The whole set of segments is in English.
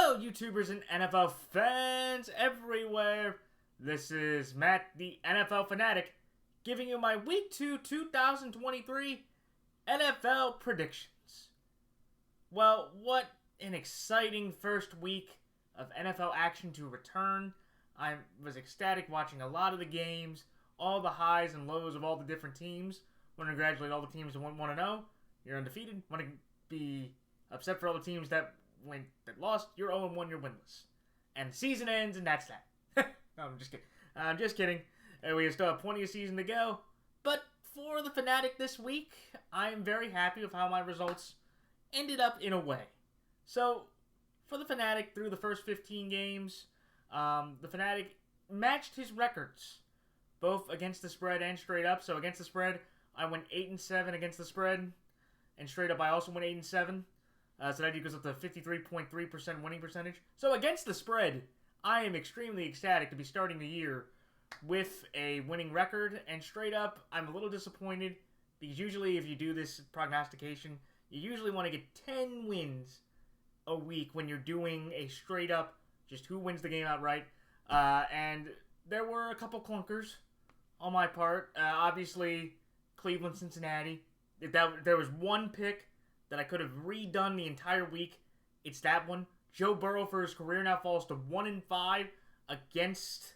Hello, YouTubers and NFL fans everywhere. This is Matt, the NFL Fanatic, giving you my Week 2 2023 NFL predictions. Well, what an exciting first week of NFL action to return. I was ecstatic watching a lot of the games, all the highs and lows of all the different teams. Want to congratulate all the teams that went 1-0. You're undefeated. Want to be upset for all the teams that lost. You're 0-1. You're winless. And the season ends, and that's that. No, I'm just kidding. I'm just kidding. We still have plenty of season to go. But for the Fanatic this week, I am very happy with how my results ended up in a way. So, for the Fanatic, through the first 15 games, the Fanatic matched his records, both against the spread and straight up. So against the spread, I went 8-7 against the spread, and straight up I also went 8-7. So that equals up to 53.3% winning percentage. So against the spread, I am extremely ecstatic to be starting the year with a winning record. And straight up, I'm a little disappointed because usually if you do this prognostication, you usually want to get 10 wins a week when you're doing a straight up, just who wins the game outright. And there were a couple clunkers on my part. Obviously, Cleveland, Cincinnati. There was one pick that I could have redone the entire week. It's that one. Joe Burrow for his career now falls to 1-5 against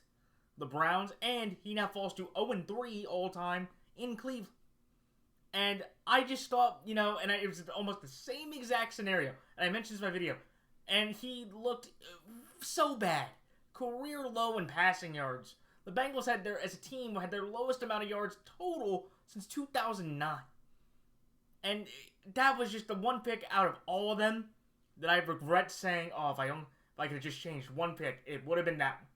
the Browns, and he now falls to 0-3 all time in Cleveland. And I just thought, and it was almost the same exact scenario. And I mentioned this in my video. And he looked so bad. Career low in passing yards. The Bengals as a team, had their lowest amount of yards total since 2009. And that was just the one pick out of all of them that I regret saying, if I could have just changed one pick, it would have been that one.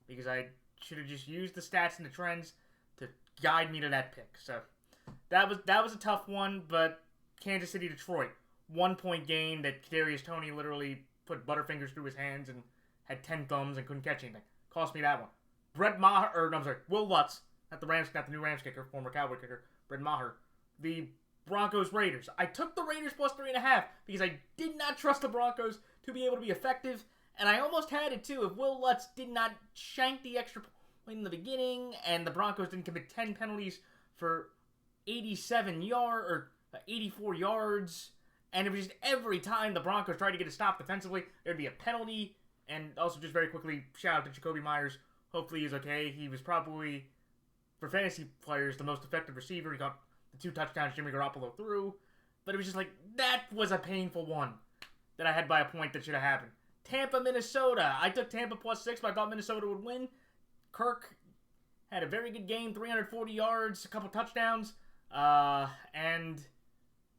Because I should have just used the stats and the trends to guide me to that pick. So that was a tough one, but Kansas City, Detroit, 1 point gain that Kadarius Toney literally put butterfingers through his hands and had 10 thumbs and couldn't catch anything. Cost me that one. Will Lutz, not the new Rams kicker, former Cowboy kicker, Brett Maher. The Broncos Raiders. I took the Raiders plus 3.5 because I did not trust the Broncos to be able to be effective, and I almost had it too if Will Lutz did not shank the extra point in the beginning and the Broncos didn't commit 10 penalties for 84 yards, and it was just every time the Broncos tried to get a stop defensively, there'd be a penalty. And also just very quickly, shout out to Jacoby Myers. Hopefully he's okay. He was probably, for fantasy players, the most effective receiver. He got the 2 touchdowns Jimmy Garoppolo threw. But it was just like, that was a painful one that I had by a point that should have happened. Tampa, Minnesota. I took Tampa plus 6, but I thought Minnesota would win. Kirk had a very good game, 340 yards, a couple touchdowns. And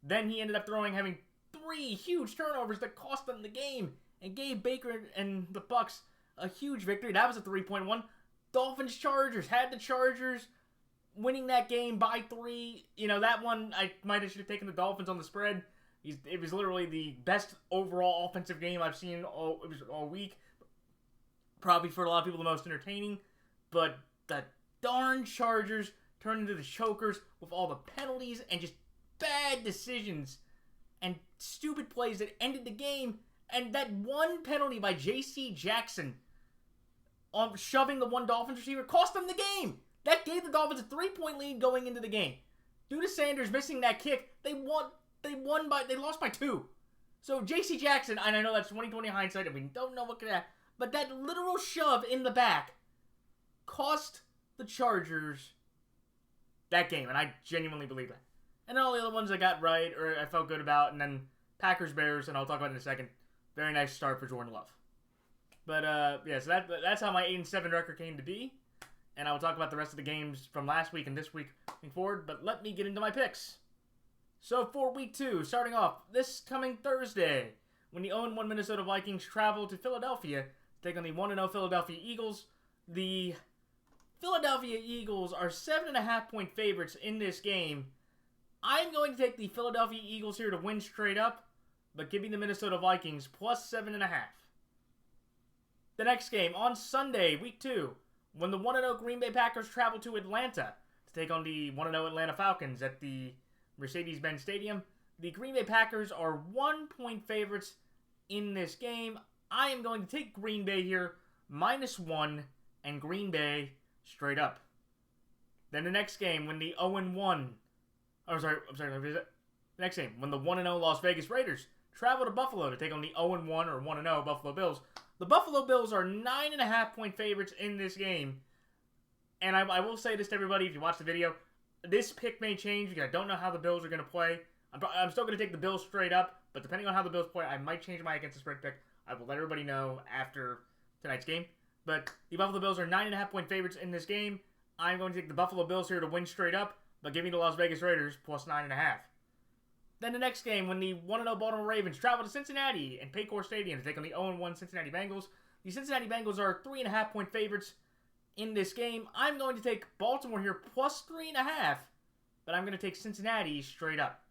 then he ended up having 3 huge turnovers that cost them the game and gave Baker and the Bucks a huge victory. That was a 3-point one. Dolphins, Chargers. Had the Chargers winning that game by 3. That one, I should have taken the Dolphins on the spread. It was literally the best overall offensive game I've seen all week. Probably for a lot of people the most entertaining. But the darn Chargers turned into the chokers with all the penalties and just bad decisions and stupid plays that ended the game. And that one penalty by J.C. Jackson on shoving the one Dolphins receiver cost them the game. That gave the Dolphins a 3-point lead going into the game. Due to Sanders missing that kick, they lost by 2. So J.C. Jackson, and I know that's 20/20 hindsight, and we don't know what could happen, but that literal shove in the back cost the Chargers that game, and I genuinely believe that. And all the other ones I got right, or I felt good about, and then Packers, Bears, and I'll talk about it in a second. Very nice start for Jordan Love. But, so that's how my 8-7 record came to be. And I will talk about the rest of the games from last week and this week moving forward. But let me get into my picks. So for week 2, starting off this coming Thursday, when the 0-1 Minnesota Vikings travel to Philadelphia to take on the 1-0 Philadelphia Eagles. The Philadelphia Eagles are 7.5-point favorites in this game. I'm going to take the Philadelphia Eagles here to win straight up, but give me the Minnesota Vikings plus 7.5. The next game, on Sunday, week 2, when the 1-0 Green Bay Packers travel to Atlanta to take on the 1-0 Atlanta Falcons at the Mercedes-Benz Stadium. The Green Bay Packers are 1-point favorites in this game. I am going to take Green Bay here, -1, and Green Bay straight up. Then the next game, when the 0-1... I'm sorry, the next game, when the 1-0 Las Vegas Raiders travel to Buffalo to take on the 0-1 or 1-0 Buffalo Bills. The Buffalo Bills are 9.5-point favorites in this game. And I will say this to everybody, if you watch the video, this pick may change because I don't know how the Bills are going to play. I'm still going to take the Bills straight up, but depending on how the Bills play, I might change my against the spread pick. I will let everybody know after tonight's game. But the Buffalo Bills are 9.5-point favorites in this game. I'm going to take the Buffalo Bills here to win straight up, but give me the Las Vegas Raiders plus 9.5. Then the next game, when the 1-0 Baltimore Ravens travel to Cincinnati and Paycor Stadium to take on the 0-1 Cincinnati Bengals. The Cincinnati Bengals are 3.5-point favorites in this game. I'm going to take Baltimore here plus 3.5, but I'm going to take Cincinnati straight up.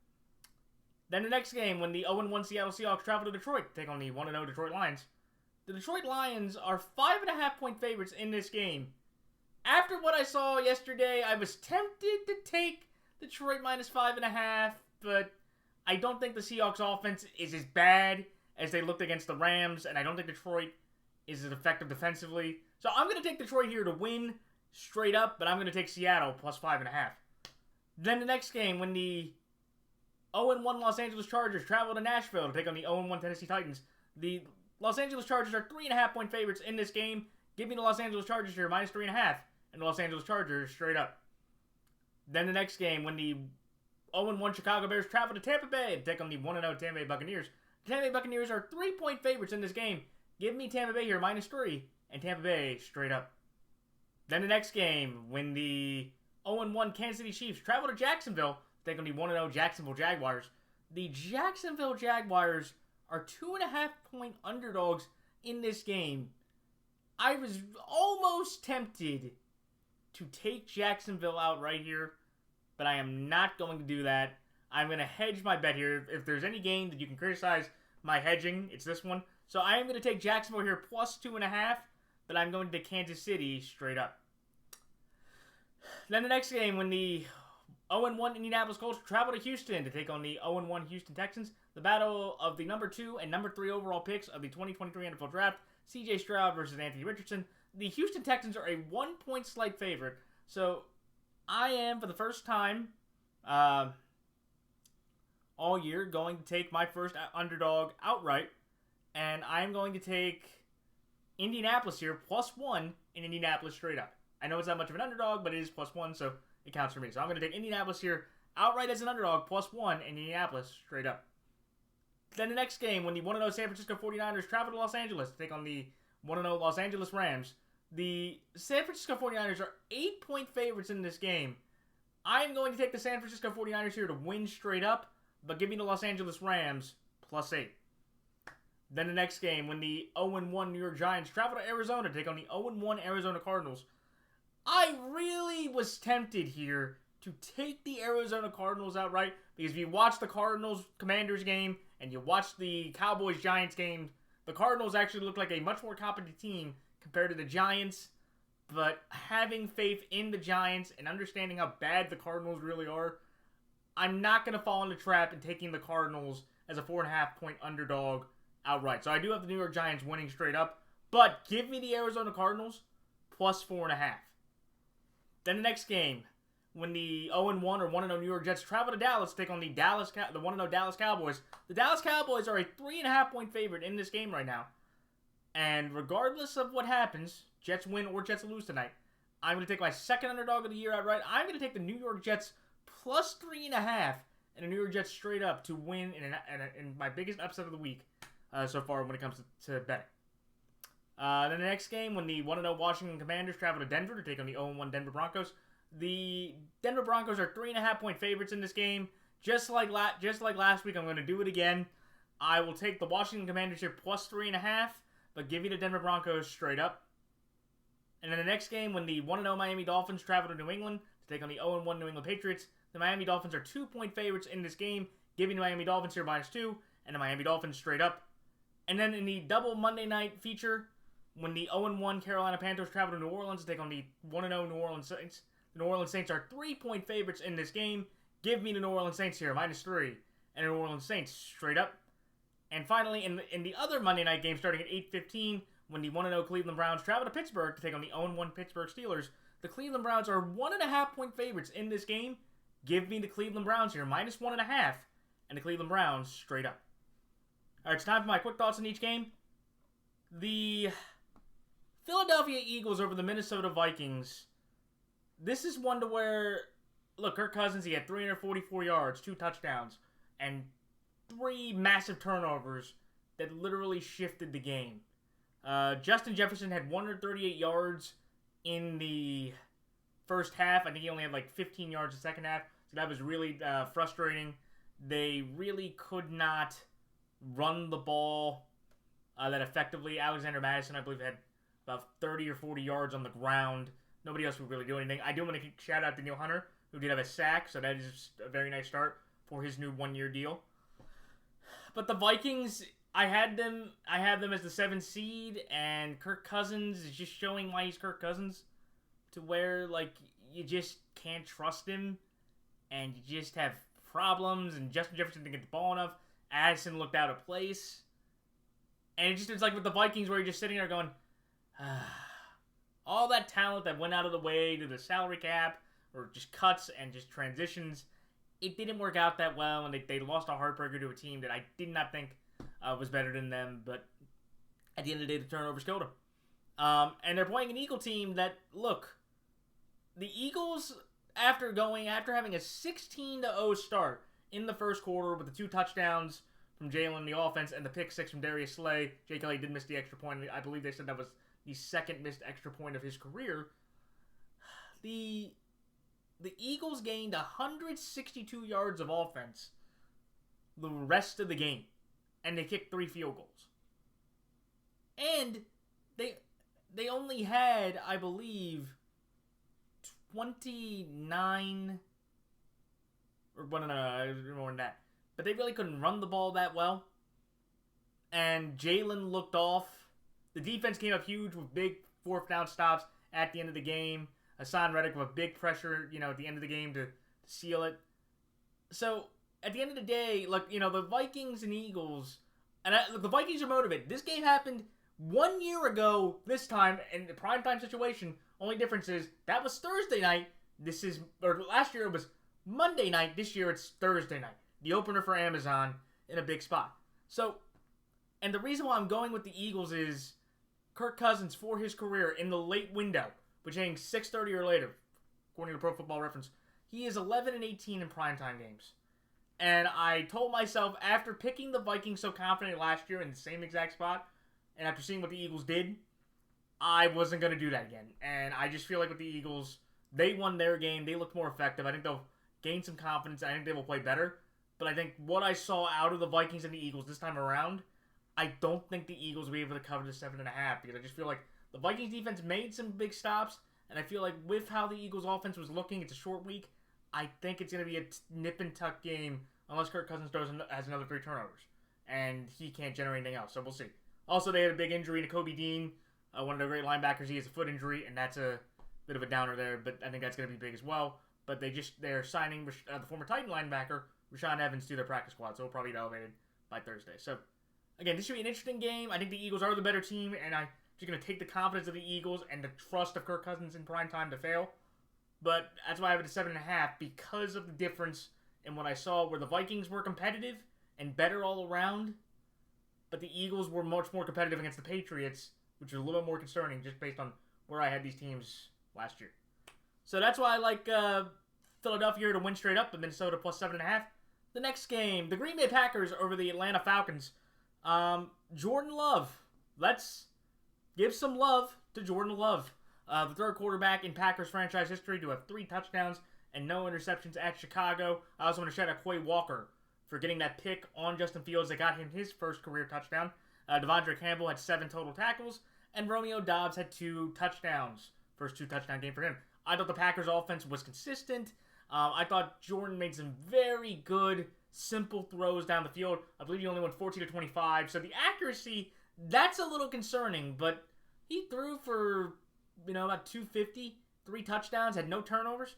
Then the next game, when the 0-1 Seattle Seahawks travel to Detroit to take on the 1-0 Detroit Lions. The Detroit Lions are 5.5-point favorites in this game. After what I saw yesterday, I was tempted to take Detroit -5.5, but I don't think the Seahawks offense is as bad as they looked against the Rams, and I don't think Detroit is as effective defensively. So I'm going to take Detroit here to win straight up, but I'm going to take Seattle plus 5.5. Then the next game, when the 0-1 Los Angeles Chargers travel to Nashville to take on the 0-1 Tennessee Titans. The Los Angeles Chargers are 3.5-point favorites in this game. Give me the Los Angeles Chargers here -3.5, and the Los Angeles Chargers straight up. Then the next game, when the 0-1 Chicago Bears travel to Tampa Bay to take on the 1-0 Tampa Bay Buccaneers. The Tampa Bay Buccaneers are 3-point favorites in this game. Give me Tampa Bay here -3, and Tampa Bay straight up. Then the next game, when the 0-1 Kansas City Chiefs travel to Jacksonville to take on the 1-0 Jacksonville Jaguars. The Jacksonville Jaguars are 2.5-point underdogs in this game. I was almost tempted to take Jacksonville out right here, but I am not going to do that. I'm going to hedge my bet here. If there's any game that you can criticize my hedging, it's this one. So I am going to take Jacksonville here +2.5, but I'm going to Kansas City straight up. Then the next game, when the 0-1 Indianapolis Colts travel to Houston to take on the 0-1 Houston Texans. The battle of the number 2 and number 3 overall picks of the 2023 NFL Draft. C.J. Stroud versus Anthony Richardson. The Houston Texans are a 1-point slight favorite. So I am, for the first time all year, going to take my first underdog outright. And I'm going to take Indianapolis here +1 in Indianapolis straight up. I know it's not much of an underdog, but it is +1, so it counts for me. So I'm going to take Indianapolis here outright as an underdog +1 in Indianapolis straight up. Then the next game, when the 1-0 San Francisco 49ers travel to Los Angeles to take on the 1-0 Los Angeles Rams. The San Francisco 49ers are 8-point favorites in this game. I'm going to take the San Francisco 49ers here to win straight up, but give me the Los Angeles Rams +8. Then the next game, when the 0-1 New York Giants travel to Arizona to take on the 0-1 Arizona Cardinals. I really was tempted here to take the Arizona Cardinals outright, because if you watch the Cardinals-Commanders game and you watch the Cowboys-Giants game, the Cardinals actually look like a much more competent team compared to the Giants. But having faith in the Giants and understanding how bad the Cardinals really are, I'm not going to fall in the trap and taking the Cardinals as a 4.5-point underdog outright. So I do have the New York Giants winning straight up, but give me the Arizona Cardinals +4.5. Then the next game, when the 0-1 or 1-0 New York Jets travel to Dallas to take on the 1-0 Dallas Cowboys. The Dallas Cowboys are a 3.5-point favorite in this game right now. And regardless of what happens, Jets win or Jets lose tonight, I'm going to take my second underdog of the year outright. I'm going to take the New York Jets +3.5 and the New York Jets straight up to win in my biggest upset of the week so far when it comes to betting. Then the next game, when the 1-0 Washington Commanders travel to Denver to take on the 0-1 Denver Broncos. The Denver Broncos are 3.5-point favorites in this game. Just like last week, I'm going to do it again. I will take the Washington Commanders here +3.5, but give me the Denver Broncos straight up. And then the next game, when the 1-0 Miami Dolphins travel to New England to take on the 0-1 New England Patriots. The Miami Dolphins are 2-point favorites in this game. Give me the Miami Dolphins here -2, and the Miami Dolphins straight up. And then in the double Monday night feature, when the 0-1 Carolina Panthers travel to New Orleans to take on the 1-0 New Orleans Saints. The New Orleans Saints are 3-point favorites in this game. Give me the New Orleans Saints here, -3, and the New Orleans Saints straight up. And finally, in the other Monday night game starting at 8:15, when the 1-0 Cleveland Browns travel to Pittsburgh to take on the 0-1 Pittsburgh Steelers, the Cleveland Browns are 1.5-point favorites in this game. Give me the Cleveland Browns here, minus 1.5, and the Cleveland Browns straight up. All right, it's time for my quick thoughts on each game. The Philadelphia Eagles over the Minnesota Vikings. This is one to where, look, Kirk Cousins, he had 344 yards, 2 touchdowns, and 3 massive turnovers that literally shifted the game. Justin Jefferson had 138 yards in the first half. I think he only had like 15 yards in the second half, so that was really frustrating. They really could not run the ball that effectively. Alexander Madison, I believe, had about 30 or 40 yards on the ground. Nobody else would really do anything. I do want to shout out to Neil Hunter, who did have a sack, so that is a very nice start for his new 1-year deal. But the Vikings, I have them as the 7th seed, and Kirk Cousins is just showing why he's Kirk Cousins, to where, like, you just can't trust him, and you just have problems, and Justin Jefferson didn't get the ball enough. Addison looked out of place. And it's like with the Vikings where you're just sitting there going, all that talent that went out of the way to the salary cap, or just cuts and just transitions, it didn't work out that well, and they lost a heartbreaker to a team that I did not think was better than them, but at the end of the day, the turnovers killed them. And they're playing an Eagle team that, look, the Eagles, after having a 16-0 start in the first quarter with the 2 touchdowns from Jalen in the offense and the pick 6 from Darius Slay, Jay Kelly did miss the extra point. I believe they said that was the second missed extra point of his career. The Eagles gained 162 yards of offense the rest of the game, and they kicked 3 field goals. And they only had, I believe, 29, or more than that. But they really couldn't run the ball that well. And Jalen looked off. The defense came up huge with big 4th down stops at the end of the game. Hassan Reddick with a big pressure, at the end of the game to seal it. So, at the end of the day, the Vikings and Eagles, and the Vikings are motivated. This game happened 1 year ago this time in the primetime situation. Only difference is that was Thursday night. Last year it was Monday night. This year it's Thursday night. The opener for Amazon in a big spot. So, and the reason why I'm going with the Eagles is Kirk Cousins, for his career in the late window, which ain't 6:30 or later, according to Pro Football Reference, he is 11-18 in primetime games. And I told myself, after picking the Vikings so confidently last year in the same exact spot, and after seeing what the Eagles did, I wasn't going to do that again. And I just feel like with the Eagles, they won their game. They looked more effective. I think they'll gain some confidence. I think they will play better. But I think what I saw out of the Vikings and the Eagles this time around, I don't think the Eagles will be able to cover the 7.5, because I just feel like the Vikings defense made some big stops, and I feel like with how the Eagles offense was looking, it's a short week, I think it's going to be a nip and tuck game unless Kirk Cousins has another 3 turnovers, and he can't generate anything else, so we'll see. Also, they had a big injury to Kobe Dean, one of their great linebackers. He has a foot injury, and that's a bit of a downer there, but I think that's going to be big as well. But they're signing the former Titan linebacker, Rashaan Evans, to their practice squad, so he'll probably get elevated by Thursday. So, again, this should be an interesting game. I think the Eagles are the better team, and I'm just going to take the confidence of the Eagles and the trust of Kirk Cousins in prime time to fail. But that's why I have it at 7.5, because of the difference in what I saw, where the Vikings were competitive and better all around, but the Eagles were much more competitive against the Patriots, which is a little bit more concerning just based on where I had these teams last year. So that's why I like Philadelphia to win straight up, but Minnesota plus 7.5. The next game, the Green Bay Packers over the Atlanta Falcons. Jordan Love. Let's give some love to Jordan Love. The 3rd quarterback in Packers franchise history to have 3 touchdowns and no interceptions at Chicago. I also want to shout out Quay Walker for getting that pick on Justin Fields that got him his first career touchdown. Devondre Campbell had 7 total tackles, and Romeo Doubs had 2 touchdowns. First 2 touchdown game for him. I thought the Packers offense was consistent. I thought Jordan made some very good, simple throws down the field. I believe he only went 14-25, so the accuracy, that's a little concerning, but he threw for, about 250, 3 touchdowns, had no turnovers.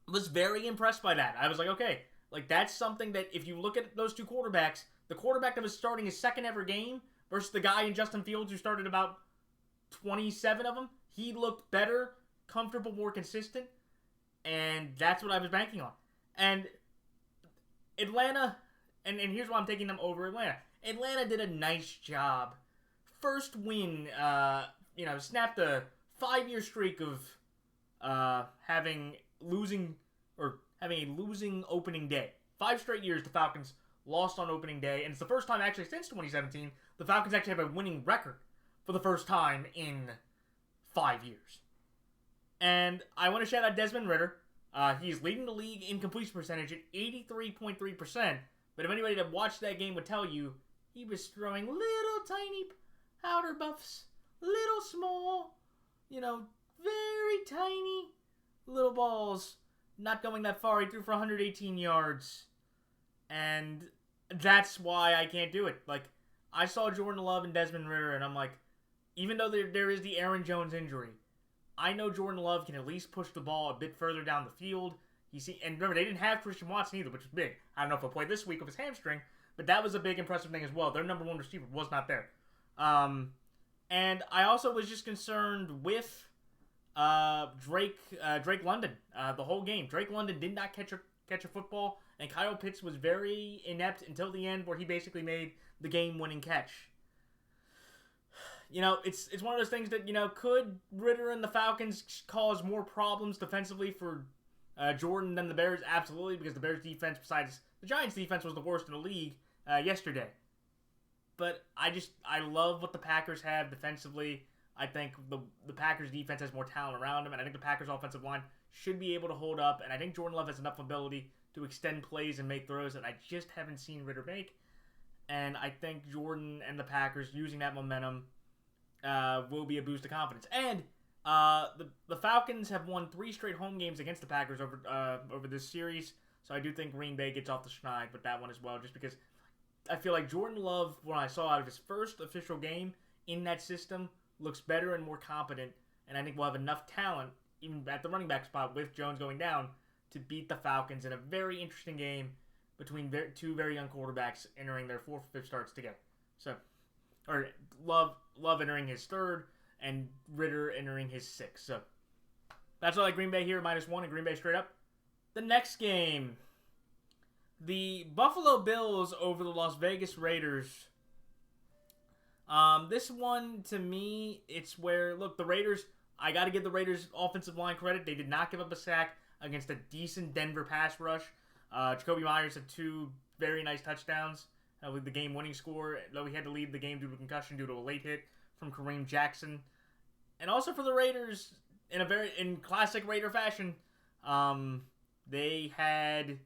Was very impressed by that. I was like, okay, that's something that if you look at those 2 quarterbacks, the quarterback that was starting his second ever game versus the guy in Justin Fields who started about 27 of them, he looked better, comfortable, more consistent, and that's what I was banking on. And Atlanta, and here's why I'm taking them over Atlanta. Atlanta did a nice job. First win, snapped a 5-year streak of having a losing opening day. 5 straight years the Falcons lost on opening day, and it's the first time actually since 2017 the Falcons actually have a winning record for the first time in 5 years. And I want to shout out Desmond Ridder. He's leading the league in completion percentage at 83.3%. But if anybody that watched that game would tell you, he was throwing little tiny powder buffs, little small, very tiny little balls, not going that far. He threw for 118 yards. And that's why I can't do it. Like, I saw Jordan Love and Desmond Ridder, and I'm like, even though there is the Aaron Jones injury, I know Jordan Love can at least push the ball a bit further down the field. And remember, they didn't have Christian Watson either, which is big. I don't know if he'll play this week with his hamstring, but that was a big impressive thing as well. Their number one receiver was not there. And I also was just concerned with Drake London the whole game. Drake London did not catch a football, and Kyle Pitts was very inept until the end, where he basically made the game-winning catch. It's one of those things that, could Ridder and the Falcons cause more problems defensively for Jordan than the Bears? Absolutely, because the Bears' defense, besides the Giants' defense, was the worst in the league yesterday. But I love what the Packers have defensively. I think the Packers' defense has more talent around them, and I think the Packers' offensive line should be able to hold up, and I think Jordan Love has enough ability to extend plays and make throws that I just haven't seen Ridder make. And I think Jordan and the Packers using that momentum will be a boost of confidence. And the Falcons have won 3 straight home games against the Packers over this series, so I do think Green Bay gets off the schneid with that one as well, just because I feel like Jordan Love, when I saw out of his first official game in that system, looks better and more competent, and I think we'll have enough talent, even at the running back spot with Jones going down, to beat the Falcons in a very interesting game between two very young quarterbacks entering their 4th or 5th starts together. Love entering his 3rd, and Ridder entering his 6th. So that's all I like Green Bay here, -1, and Green Bay straight up. The next game, the Buffalo Bills over the Las Vegas Raiders. This one, to me, it's where, look, the Raiders, I got to give the Raiders offensive line credit. They did not give up a sack against a decent Denver pass rush. Jacoby Myers had 2 very nice touchdowns with the game-winning score, though he had to leave the game due to concussion due to a late hit from Kareem Jackson. And also for the Raiders, in classic Raider fashion, they had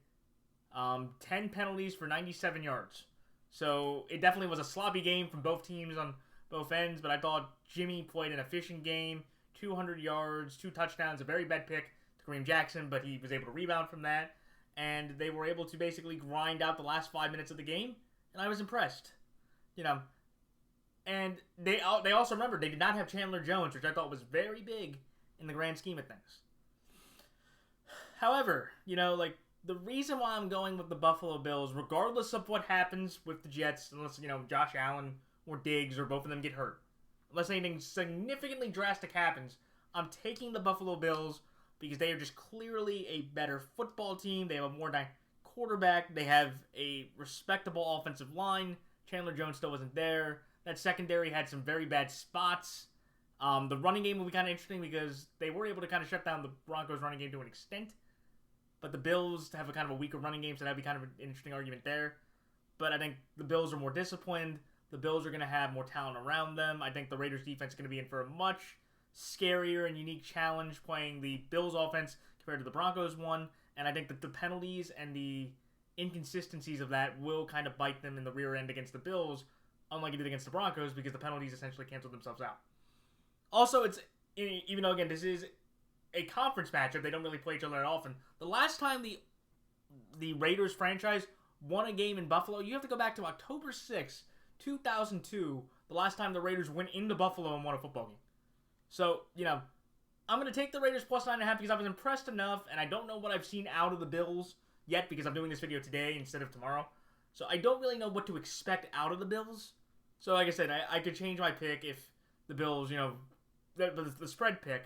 10 penalties for 97 yards. So it definitely was a sloppy game from both teams on both ends, but I thought Jimmy played an efficient game, 200 yards, 2 touchdowns, a very bad pick to Kareem Jackson, but he was able to rebound from that, and they were able to basically grind out the last 5 minutes of the game, and I was impressed. And they also, remember, they did not have Chandler Jones, which I thought was very big in the grand scheme of things. However, the reason why I'm going with the Buffalo Bills, regardless of what happens with the Jets, unless, Josh Allen or Diggs or both of them get hurt, unless anything significantly drastic happens, I'm taking the Buffalo Bills because they are just clearly a better football team. They have a more dynamic quarterback. They have a respectable offensive line. Chandler Jones still wasn't there. That secondary had some very bad spots. The running game will be kind of interesting because they were able to kind of shut down the Broncos' running game to an extent. But the Bills have a kind of a weaker running game, so that'd be kind of an interesting argument there. But I think the Bills are more disciplined. The Bills are going to have more talent around them. I think the Raiders' defense is going to be in for a much scarier and unique challenge playing the Bills' offense compared to the Broncos' one. And I think that the penalties and the inconsistencies of that will kind of bite them in the rear end against the Bills, unlike it did against the Broncos, because the penalties essentially canceled themselves out. Also, even though, again, this is a conference matchup, they don't really play each other that often. The last time the Raiders franchise won a game in Buffalo, you have to go back to October 6, 2002, the last time the Raiders went into Buffalo and won a football game. So, I'm going to take the Raiders plus 9.5 because I was impressed enough, and I don't know what I've seen out of the Bills yet because I'm doing this video today instead of tomorrow. So I don't really know what to expect out of the Bills. So like I said, I could change my pick if the Bills, the spread pick,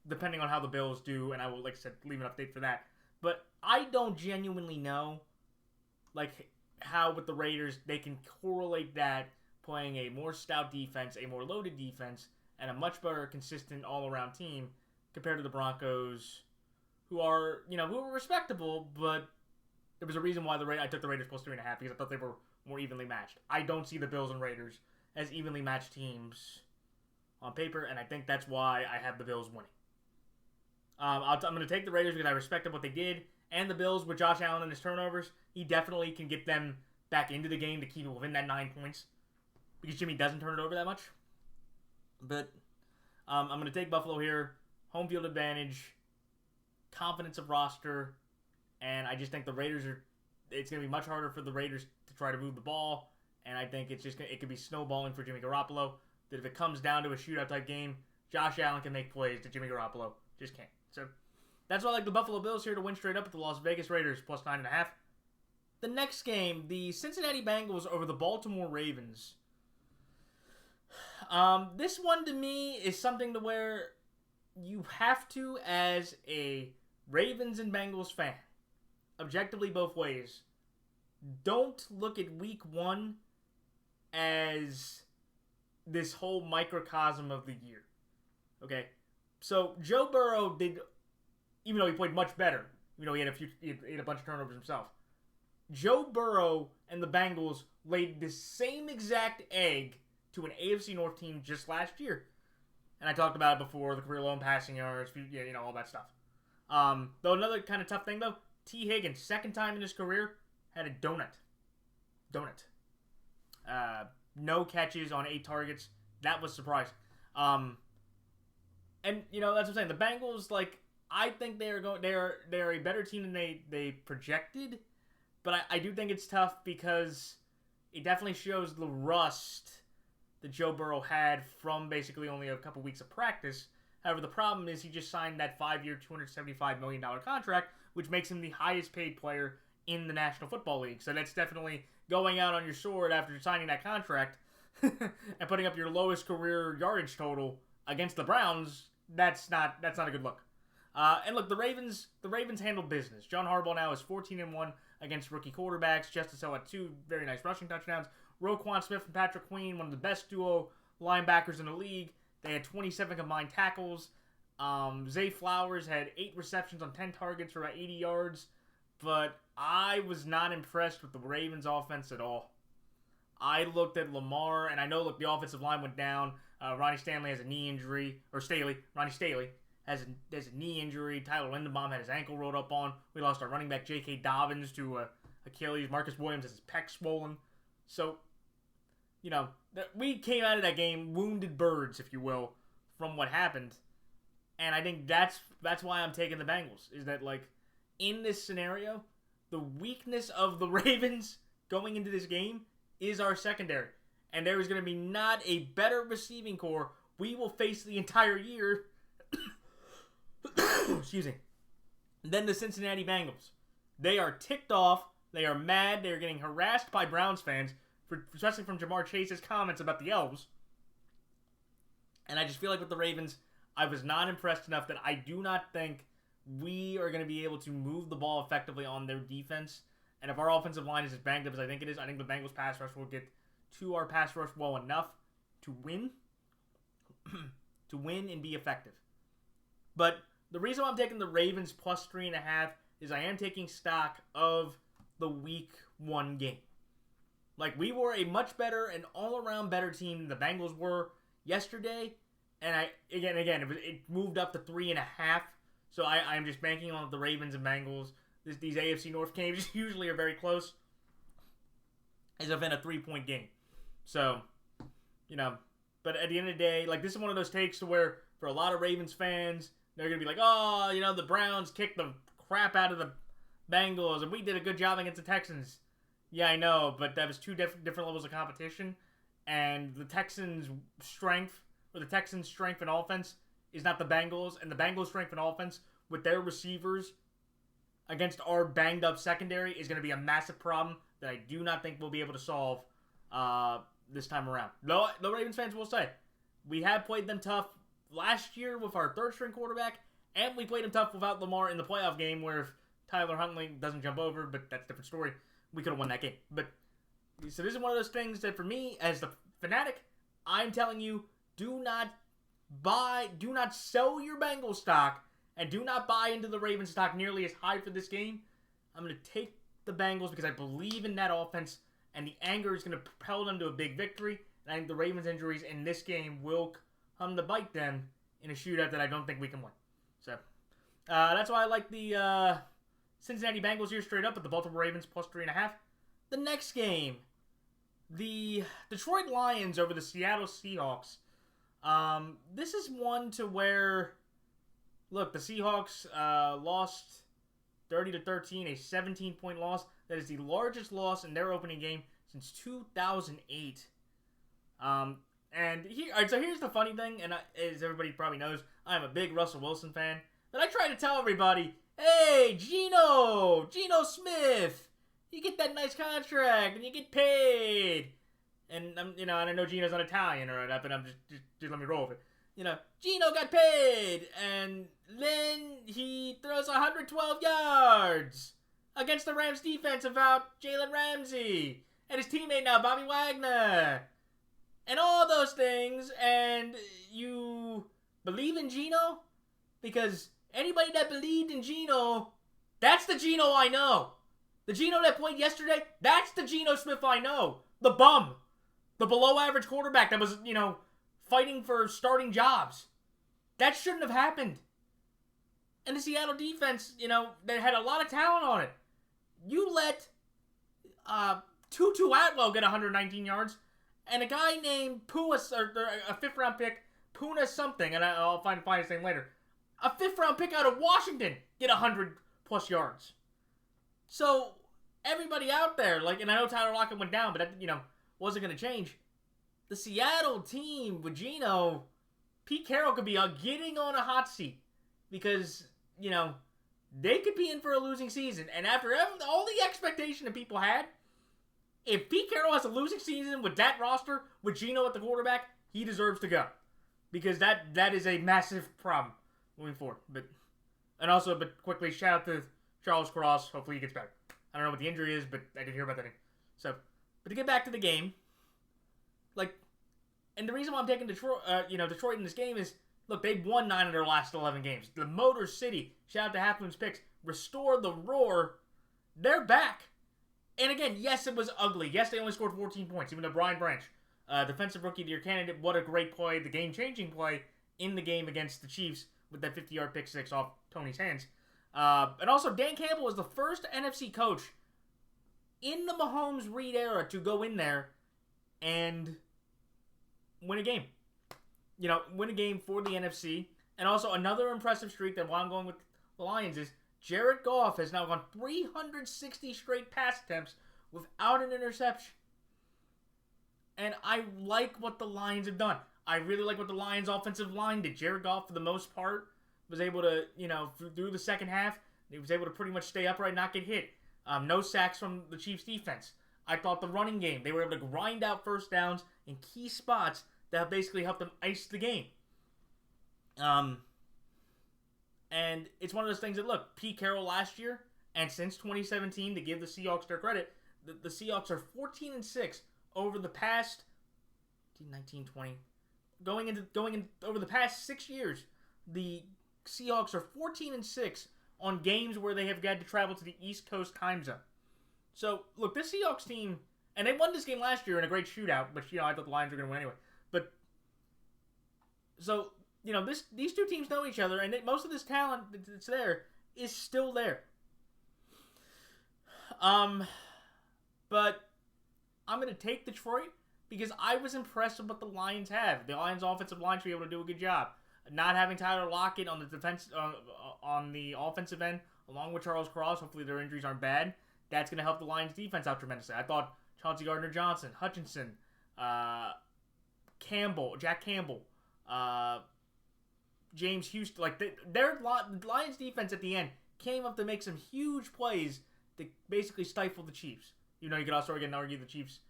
depending on how the Bills do, and I will, like I said, leave an update for that. But I don't genuinely know, like, how with the Raiders they can correlate that playing a more stout defense, a more loaded defense, and a much better, consistent, all-around team compared to the Broncos, who are respectable, but there was a reason why I took the Raiders plus 3.5 because I thought they were more evenly matched. I don't see the Bills and Raiders as evenly matched teams on paper, and I think that's why I have the Bills winning. I'm going to take the Raiders because I respected what they did, and the Bills with Josh Allen and his turnovers, he definitely can get them back into the game to keep it within that 9 points because Jimmy doesn't turn it over that much. But I'm going to take Buffalo here. Home field advantage, confidence of roster, and I just think the Raiders it's going to be much harder for the Raiders to try to move the ball, and I think it could be snowballing for Jimmy Garoppolo, that if it comes down to a shootout type game, Josh Allen can make plays that Jimmy Garoppolo just can't. So that's why I like the Buffalo Bills here to win straight up at the Las Vegas Raiders plus 9.5. The next game, the Cincinnati Bengals over the Baltimore Ravens. This one to me is something to where you have to, as a Ravens and Bengals fan, objectively both ways, don't look at week 1 as this whole microcosm of the year. Okay? So Joe Burrow did, even though he played much better, he had a bunch of turnovers himself. Joe Burrow and the Bengals laid the same exact egg to an AFC North team just last year. And I talked about it before, the career low in passing yards, all that stuff. Though another kind of tough thing, though, T. Higgins, second time in his career, had a donut. No catches on 8 targets. That was surprising. And that's what I'm saying. The Bengals, I think they're a better team than they projected, but I do think it's tough because it definitely shows the rust that Joe Burrow had from basically only a couple weeks of practice. However, the problem is he just signed that 5-year, $275 million contract, which makes him the highest paid player in the National Football League. So that's definitely going out on your sword after signing that contract and putting up your lowest career yardage total against the Browns. That's not a good look. And look, the Ravens handled business. John Harbaugh now is 14-1 against rookie quarterbacks. Justice Hill had 2 very nice rushing touchdowns. Roquan Smith and Patrick Queen, one of the best duo linebackers in the league. They had 27 combined tackles. Zay Flowers had 8 receptions on 10 targets for about 80 yards. But I was not impressed with the Ravens offense at all. I looked at Lamar, and I know, the offensive line went down. Ronnie Stanley has a knee injury. Ronnie Staley has a knee injury. Tyler Lindenbaum had his ankle rolled up on. We lost our running back J.K. Dobbins to Achilles. Marcus Williams has his pec swollen. So, we came out of that game wounded birds, if you will, from what happened. And I think that's why I'm taking the Bengals. Is that, in this scenario, the weakness of the Ravens going into this game is our secondary. And there is going to be not a better receiving core we will face the entire year excuse me, than the Cincinnati Bengals. They are ticked off. They are mad. They are getting harassed by Browns fans, especially from Jamar Chase's comments about the Elves. And I just feel like with the Ravens, I was not impressed enough that I do not think we are going to be able to move the ball effectively on their defense. And if our offensive line is as banged up as I think it is, I think the Bengals pass rush will get to our pass rush well enough to win. To win and be effective. But the reason why I'm taking the Ravens plus 3.5 is I am taking stock of the week 1 game. We were a much better and all-around better team than the Bengals were yesterday. And it moved up to 3.5. So I'm just banking on the Ravens and Bengals. These AFC North games usually are very close. As if in a 3-point game. So, but at the end of the day, this is one of those takes to where, for a lot of Ravens fans, they're going to be like, the Browns kicked the crap out of the Bengals, and we did a good job against the Texans. Yeah, I know, but that was 2 different levels of competition, and the Texans' strength in offense is not the Bengals, and the Bengals' strength in offense with their receivers against our banged-up secondary is going to be a massive problem that I do not think we'll be able to solve this time around. Though the Ravens fans will say, we have played them tough last year with our third-string quarterback, and we played them tough without Lamar in the playoff game where if Tyler Huntley doesn't jump over, but that's a different story, we could have won that game. But so this is one of those things that for me, as the Fanatic, I'm telling you, do not sell your Bengals stock and do not buy into the Ravens stock nearly as high for this game. I'm going to take the Bengals because I believe in that offense, and the anger is going to propel them to a big victory. And I think the Ravens' injuries in this game will come to bite them in a shootout that I don't think we can win. So that's why I like the Cincinnati Bengals here straight up at the Baltimore Ravens plus 3.5. The next game, the Detroit Lions over the Seattle Seahawks. This is one to where, look, the Seahawks lost 30-13, a 17-point loss. That is the largest loss in their opening game since 2008. And here, all right, so here's the funny thing, and as everybody probably knows, I'm a big Russell Wilson fan. But I try to tell everybody, hey, Geno Smith, you get that nice contract and you get paid. And and I know Geno's not Italian or whatever, but I'm just let me roll with it. Geno got paid, and then he throws 112 yards against the Rams defense without Jalen Ramsey and his teammate now, Bobby Wagner, and all those things. And you believe in Geno? Because anybody that believed in Geno, that's the Geno I know. The Geno that played yesterday, that's the Geno Smith I know. The bum. The below-average quarterback that was, fighting for starting jobs. That shouldn't have happened. And the Seattle defense, that had a lot of talent on it. You let Tutu Atwell get 119 yards, and a guy named Pua, or a fifth-round pick, Puna something, and I'll find his name later. A fifth-round pick out of Washington get 100-plus yards. So, everybody out there, and I know Tyler Lockett went down, but that, wasn't going to change. The Seattle team with Geno, Pete Carroll could be getting on a hot seat because, they could be in for a losing season. And after all the expectation that people had, if Pete Carroll has a losing season with that roster, with Geno at the quarterback, he deserves to go. Because that is a massive problem moving forward. But quickly, shout out to Charles Cross. Hopefully he gets better. I don't know what the injury is, but I did hear about that. But to get back to the game, and the reason why I'm taking Detroit in this game is, look, they've won 9 of their last 11 games. The Motor City, shout out to Half Moon's Picks, restore the roar. They're back. And again, yes, it was ugly. Yes, they only scored 14 points, even though Brian Branch, Defensive Rookie of the Year candidate, what a great play, the game-changing play in the game against the Chiefs with that 50-yard pick six off Tony's hands. And also, Dan Campbell was the first NFC coach in the Mahomes-Reed era to go in there and win a game. Win a game for the NFC. And also, another impressive streak that why I'm going with the Lions is Jared Goff has now gone 360 straight pass attempts without an interception. And I like what the Lions have done. I really like what the Lions' offensive line did. Jared Goff, for the most part, was able to, through the second half, he was able to pretty much stay upright, not get hit. No sacks from the Chiefs' defense. I thought the running game, they were able to grind out first downs in key spots that basically helped them ice the game. And it's one of those things that, look, Pete Carroll last year, and since 2017, to give the Seahawks their credit, the Seahawks are 14-6 over the past 19, 20, going in over the past 6 years. The Seahawks are 14-6 on games where they have got to travel to the East Coast time zone. So, look, this Seahawks team, and they won this game last year in a great shootout, but, I thought the Lions were going to win anyway. But, so, these two teams know each other, and most of this talent that's there is still there. But I'm going to take Detroit because I was impressed with what the Lions have. The Lions' offensive line should be able to do a good job. Not having Tyler Lockett on the defense on the offensive end, along with Charles Cross, hopefully their injuries aren't bad. That's going to help the Lions' defense out tremendously. I thought Chauncey Gardner-Johnson, Hutchinson, Jack Campbell, James Houston, their Lions' defense at the end came up to make some huge plays that basically stifled the Chiefs. You know, you could also again argue the Chiefs,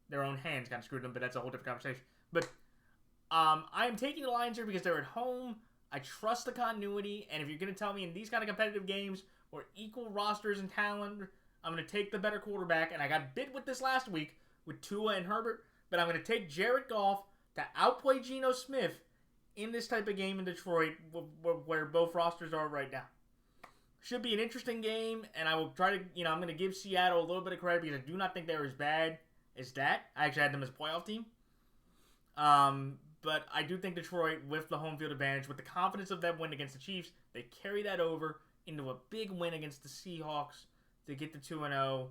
their own hands kind of screwed them, but that's a whole different conversation. But I am taking the Lions here because they're at home. I trust the continuity, and if you're going to tell me in these kind of competitive games where equal rosters and talent, I'm going to take the better quarterback, and I got bit with this last week with Tua and Herbert, but I'm going to take Jared Goff to outplay Geno Smith in this type of game in Detroit where both rosters are right now. Should be an interesting game, and I will try to, I'm going to give Seattle a little bit of credit because I do not think they're as bad as that. I actually had them as a playoff team. But I do think Detroit, with the home field advantage, with the confidence of that win against the Chiefs, they carry that over into a big win against the Seahawks to get to 2-0,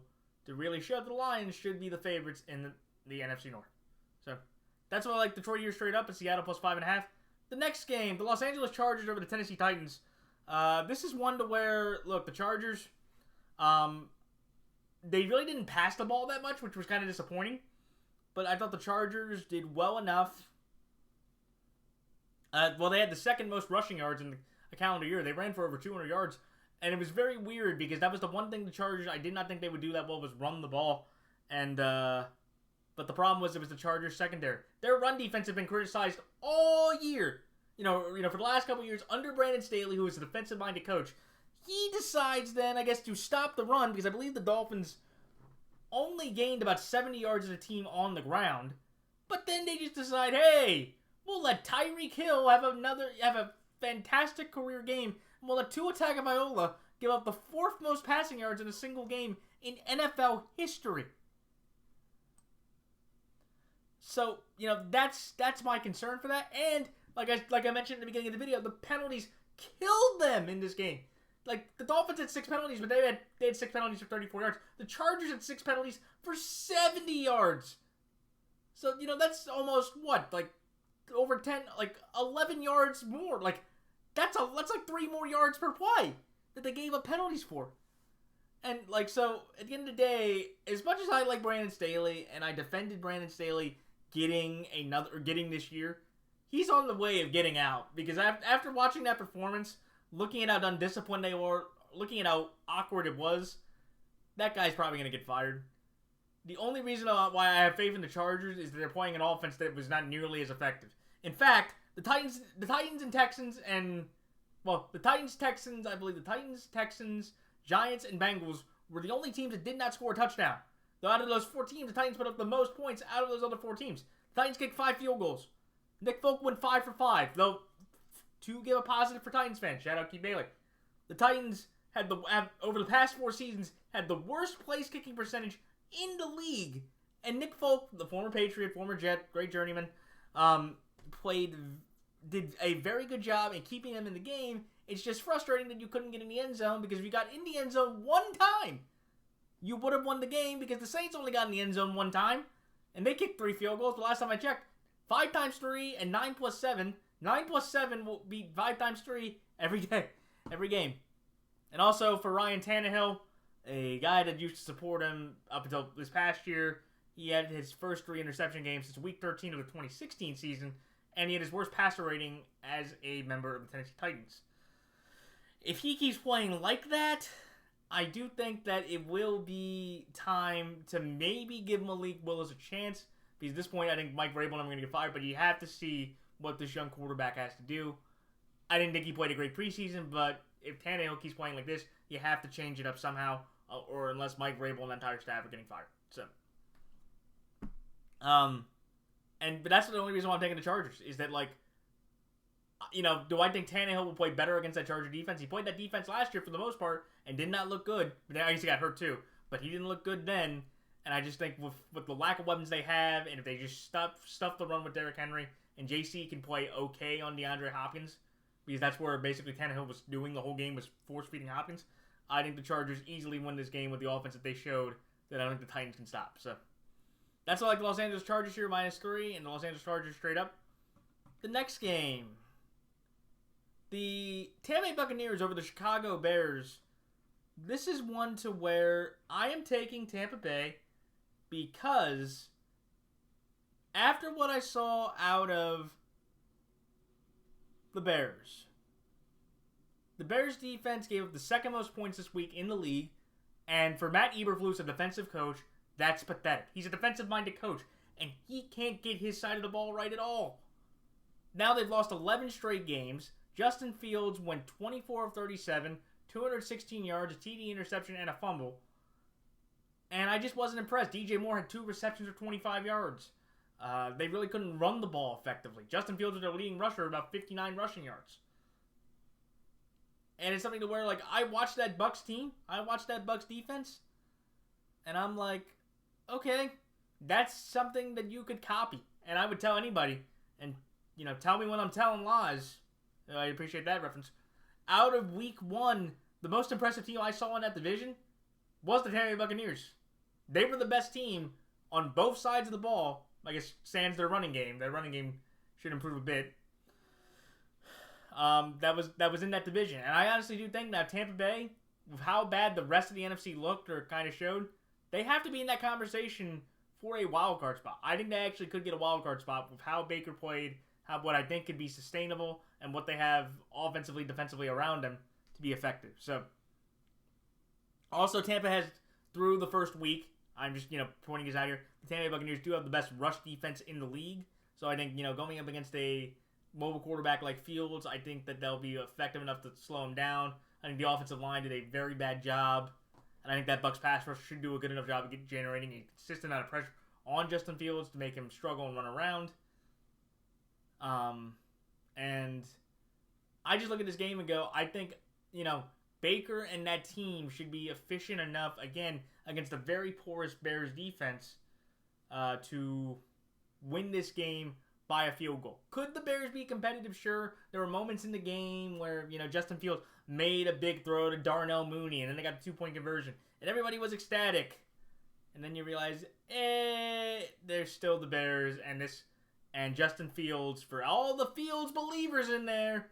to really show the Lions should be the favorites in the NFC North. So that's why I like Detroit here straight up and Seattle plus 5.5. The next game, the Los Angeles Chargers over the Tennessee Titans. This is one to where, look, the Chargers, they really didn't pass the ball that much, which was kind of disappointing. But I thought the Chargers did well enough. They had the second most rushing yards in the calendar year. They ran for over 200 yards. And it was very weird because that was the one thing the Chargers, I did not think they would do that well, was run the ball. And, but the problem was it was the Chargers secondary. Their run defense had been criticized all year. For the last couple of years under Brandon Staley, who was a defensive-minded coach. He decides then, I guess, to stop the run because I believe the Dolphins only gained about 70 yards as a team on the ground. But then they just decide, hey, we'll let Tyreek Hill have a fantastic career game. And we'll let Tua Tagovailoa give up the fourth most passing yards in a single game in NFL history. So, that's my concern for that. And like I mentioned at the beginning of the video, the penalties killed them in this game. Like, the Dolphins had 6 penalties, but they had 6 penalties for 34 yards. The Chargers had 6 penalties for 70 yards. So, that's almost, over 10, 11 yards more. That's like 3 more yards per play that they gave up penalties for. And, so, at the end of the day, as much as I like Brandon Staley, and I defended Brandon Staley getting this year, he's on the way of getting out. Because after watching that performance, looking at how undisciplined they were, looking at how awkward it was, that guy's probably going to get fired. The only reason why I have faith in the Chargers is that they're playing an offense that was not nearly as effective. In fact, the Titans, Texans, Giants, and Bengals were the only teams that did not score a touchdown. Though out of those 4 teams, the Titans put up the most points out of those other 4 teams. The Titans kicked 5 field goals. Nick Folk went 5 for 5, though to give a positive for Titans fans. Shout out Keith Bailey. The Titans have over the past 4 seasons had the worst place kicking percentage in the league. And Nick Folk, the former Patriot, former Jet, great journeyman, did a very good job in keeping them in the game. It's just frustrating that you couldn't get in the end zone, because if you got in the end zone one time, you would have won the game, because the Saints only got in the end zone one time, and they kicked 3 field goals. The last time I checked, 5 times 3 and 9 plus 7. 9 plus 7 will be 5 times 3 every game. And also for Ryan Tannehill, a guy that used to support him up until this past year, he had his first 3 interception games since week 13 of the 2016 season, and he had his worst passer rating as a member of the Tennessee Titans. If he keeps playing like that, I do think that it will be time to maybe give Malik Willis a chance, because at this point I think Mike Vrabel and I'm going to get fired, but you have to see what this young quarterback has to do. I didn't think he played a great preseason, but if Tannehill keeps playing like this, you have to change it up somehow, or unless Mike Vrabel and the entire staff are getting fired. So, but that's the only reason why I'm taking the Chargers, is that, do I think Tannehill will play better against that Charger defense? He played that defense last year for the most part and did not look good. But then I guess he got hurt too. But he didn't look good then. And I just think with the lack of weapons they have, and if they just stuff the run with Derrick Henry, and JC can play okay on DeAndre Hopkins, because that's where basically Tannehill was doing the whole game, was force-feeding Hopkins, I think the Chargers easily win this game with the offense that they showed that I don't think the Titans can stop. So that's all I like the Los Angeles Chargers here, -3, and the Los Angeles Chargers straight up. The next game, the Tampa Bay Buccaneers over the Chicago Bears. This is one to where I am taking Tampa Bay because after what I saw out of the Bears defense gave up the second most points this week in the league, and for Matt Eberflus, a defensive coach, That's pathetic. He's a defensive-minded coach, and he can't get his side of the ball right at all. Now they've lost 11 straight games. Justin Fields went 24 of 37, 216 yards, a TD interception, and a fumble. And I just wasn't impressed. DJ Moore had 2 receptions for 25 yards. They really couldn't run the ball effectively. Justin Fields was their leading rusher, about 59 rushing yards. And it's something to where, like, I watched that Bucs team. I watched that Bucs defense. And I'm like, okay, that's something that you could copy. And I would tell anybody, and, tell me when I'm telling lies. I appreciate that reference. Out of week 1, the most impressive team I saw in that division was the Tampa Bay Buccaneers. They were the best team on both sides of the ball. I guess sans their running game. Their running game should improve a bit. That was in that division. And I honestly do think that Tampa Bay, with how bad the rest of the NFC looked or kind of showed, they have to be in that conversation for a wild card spot. I think they actually could get a wild card spot with how Baker played, what I think could be sustainable, and what they have offensively, defensively around them to be effective. So, also Tampa has, through the first week, I'm just, pointing this out here, the Tampa Bay Buccaneers do have the best rush defense in the league. So I think, going up against a mobile quarterback like Fields, I think that they'll be effective enough to slow him down. I think the offensive line did a very bad job. And I think that Bucs pass rush should do a good enough job of generating a consistent amount of pressure on Justin Fields to make him struggle and run around. And I just look at this game and go, I think, Baker and that team should be efficient enough, again, against a very porous Bears defense, to win this game by a field goal. Could the Bears be competitive? Sure. There were moments in the game where, Justin Fields made a big throw to Darnell Mooney, and then they got the 2-point conversion, and everybody was ecstatic. And then you realize, they're still the Bears, and Justin Fields, for all the Fields believers in there,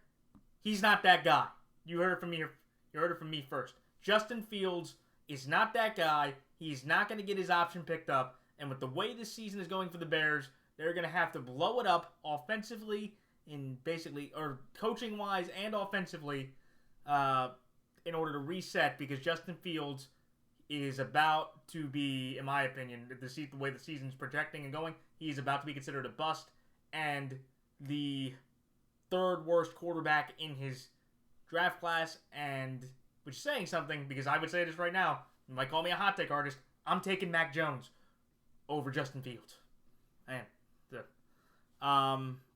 he's not that guy. You heard it from me. You heard it from me first. Justin Fields is not that guy. He's not going to get his option picked up. And with the way this season is going for the Bears, they're going to have to blow it up offensively, or coaching-wise and offensively, in order to reset, because Justin Fields is about to be, in my opinion, the way the season's projecting and going, he's about to be considered a bust and the third worst quarterback in his draft class, and which is saying something, because I would say this right now. You might call me a hot take artist. I'm taking Mac Jones over Justin Fields.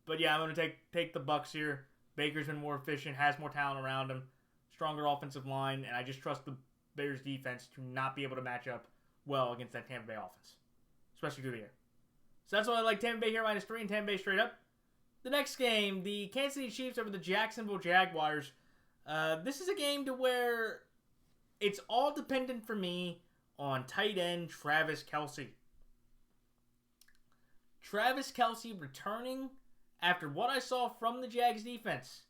But yeah, I'm going to take the Bucs here. Baker's been more efficient, has more talent around him, stronger offensive line, and I just trust the Bears defense to not be able to match up well against that Tampa Bay offense, especially through the air. So that's why I like Tampa Bay here -3 and Tampa Bay straight up. The next game, the Kansas City Chiefs over the Jacksonville Jaguars. This is a game to where it's all dependent for me on tight end Travis Kelce. Travis Kelce returning after what I saw from the Jags defense.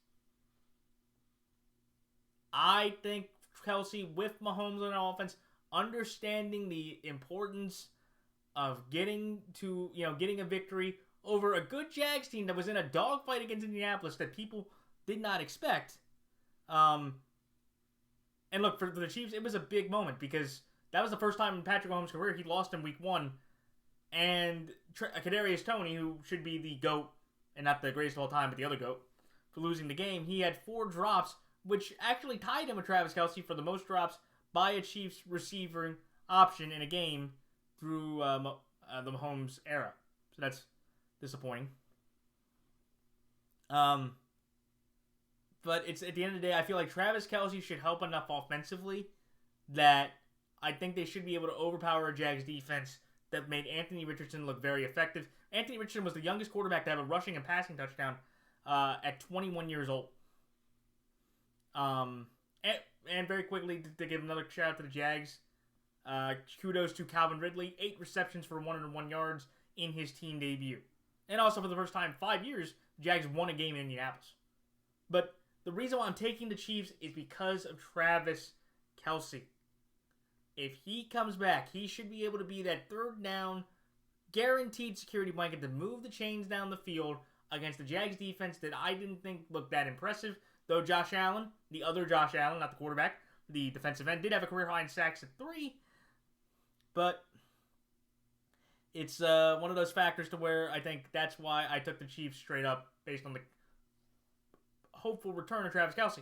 I think Kelce with Mahomes on offense, understanding the importance of getting a victory over a good Jags team that was in a dogfight against Indianapolis that people did not expect. And look, for the Chiefs, it was a big moment because that was the first time in Patrick Mahomes' career he lost in week 1. And Kadarius Toney, who should be the GOAT, and not the greatest of all time, but the other GOAT, for losing the game, he had 4 drops, which actually tied him with Travis Kelce for the most drops by a Chiefs receiver option in a game through the Mahomes era. So that's disappointing. But it's at the end of the day, I feel like Travis Kelce should help enough offensively that I think they should be able to overpower a Jags defense that made Anthony Richardson look very effective. Anthony Richardson was the youngest quarterback to have a rushing and passing touchdown at 21 years old. And very quickly, to give another shout out to the Jags, kudos to Calvin Ridley, 8 receptions for 101 yards in his team debut. And also for the first time in 5 years, the Jags won a game in Indianapolis. But the reason why I'm taking the Chiefs is because of Travis Kelce. If he comes back, he should be able to be that third down, guaranteed security blanket to move the chains down the field against the Jags defense that I didn't think looked that impressive. Though Josh Allen, the other Josh Allen, not the quarterback, the defensive end, did have a career high in sacks at 3. But it's one of those factors to where I think that's why I took the Chiefs straight up based on the hopeful return of Travis Kelce.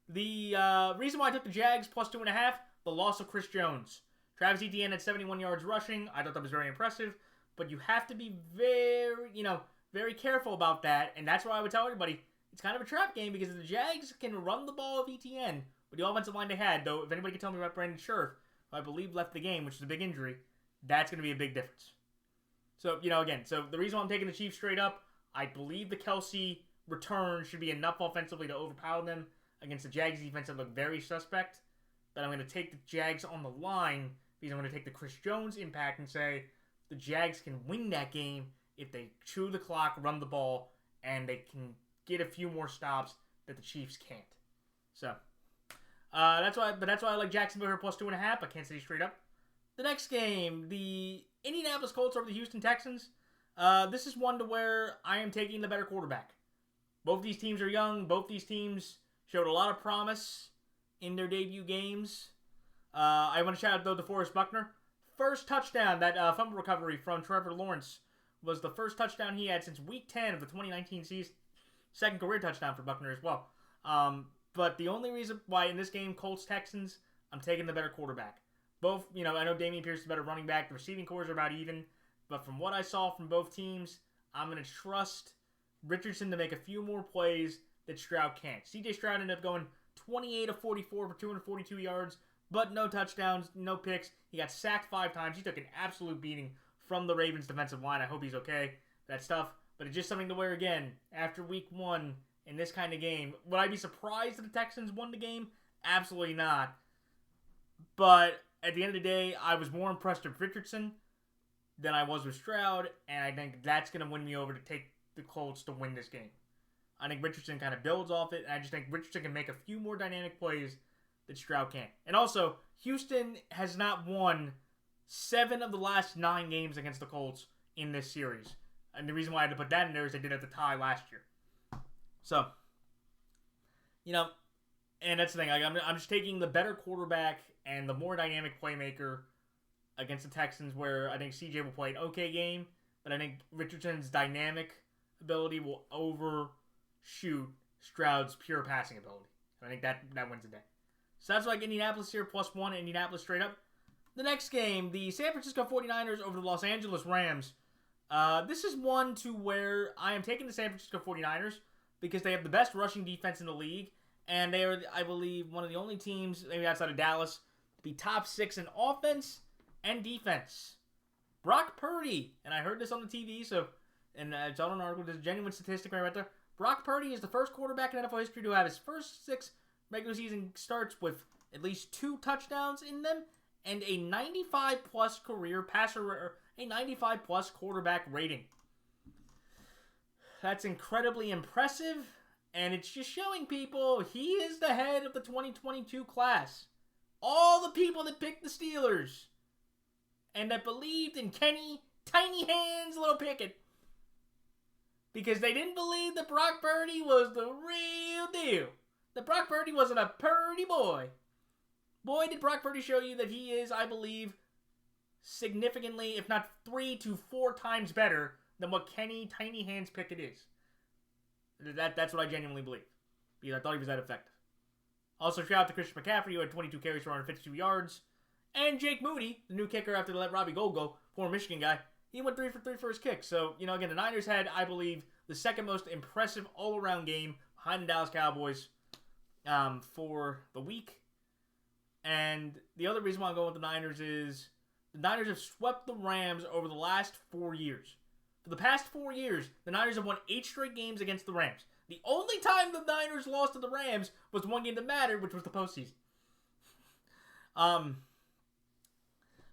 The reason why I took the Jags plus 2.5, the loss of Chris Jones. Travis Etienne had 71 yards rushing. I thought that was very impressive, but you have to be very careful about that, and that's why I would tell everybody it's kind of a trap game because the Jags can run the ball with Etienne with the offensive line they had, though if anybody can tell me about Brandon Scherf, who I believe left the game, which is a big injury, that's going to be a big difference. So, again, the reason why I'm taking the Chiefs straight up, I believe the Kelce return should be enough offensively to overpower them against the Jags defense that look very suspect, but I'm going to take the Jags on the line because I'm going to take the Chris Jones impact and say the Jags can win that game if they chew the clock, run the ball, and they can get a few more stops that the Chiefs can't. So, that's why I like Jacksonville here plus 2.5. I can't say straight up. The next game, the Indianapolis Colts over the Houston Texans. This is one to where I am taking the better quarterback. Both these teams are young. Both these teams showed a lot of promise in their debut games. I want to shout out, though, to DeForest Buckner. First touchdown, that fumble recovery from Trevor Lawrence was the first touchdown he had since Week 10 of the 2019 season. Second career touchdown for Buckner as well. But the only reason why in this game, Colts-Texans, I'm taking the better quarterback. Both, I know Dameon Pierce is a better running back. The receiving cores are about even. But from what I saw from both teams, I'm going to trust Richardson to make a few more plays that Stroud can't. C.J. Stroud ended up going 28 of 44 for 242 yards, but no touchdowns, no picks. He got sacked 5 times. He took an absolute beating from the Ravens defensive line. I hope he's okay. That's tough. But it's just something to where, again, after week 1 in this kind of game, would I be surprised if the Texans won the game? Absolutely not. But at the end of the day, I was more impressed with Richardson than I was with Stroud, and I think that's going to win me over to take the Colts to win this game. I think Richardson kind of builds off it, and I just think Richardson can make a few more dynamic plays that Stroud can't. And also, Houston has not won 7 of the last 9 games against the Colts in this series. And the reason why I had to put that in there is they did at the tie last year. So, and that's the thing. I'm just taking the better quarterback and the more dynamic playmaker against the Texans, where I think CJ will play an okay game, but I think Richardson's dynamic ability will overshoot Stroud's pure passing ability. I think that wins the day. So that's like Indianapolis here, +1, Indianapolis straight up. The next game, the San Francisco 49ers over the Los Angeles Rams. This is one to where I am taking the San Francisco 49ers because they have the best rushing defense in the league, and they are, I believe, one of the only teams, maybe outside of Dallas, to be top 6 in offense and defense. Brock Purdy, and I heard this on the TV, and it's on an article, there's a genuine statistic right there. Brock Purdy is the first quarterback in NFL history to have his first 6 regular season starts with at least 2 touchdowns in them and a 95-plus career passer, a 95-plus quarterback rating. That's incredibly impressive, and it's just showing people he is the head of the 2022 class. All the people that picked the Steelers and that believed in Kenny Tiny Hands Little Pickett, because they didn't believe that Brock Purdy was the real deal. That Brock Purdy wasn't a Purdy boy. Boy, did Brock Purdy show you that he is, I believe, significantly, if not 3 to 4 times better than what Kenny Tiny Hands Pickett is. That's what I genuinely believe, because I thought he was that effective. Also, shout out to Christian McCaffrey, who had 22 carries for 152 yards. And Jake Moody, the new kicker after they let Robbie Gould go, former Michigan guy, he went 3 for 3 for his kick. So, again, the Niners had, I believe, the second most impressive all-around game behind the Dallas Cowboys for the week. And the other reason why I'm going with the Niners is the Niners have swept the Rams over the last 4 years. For the past 4 years, the Niners have won 8 straight games against the Rams. The only time the Niners lost to the Rams was one game that mattered, which was the postseason.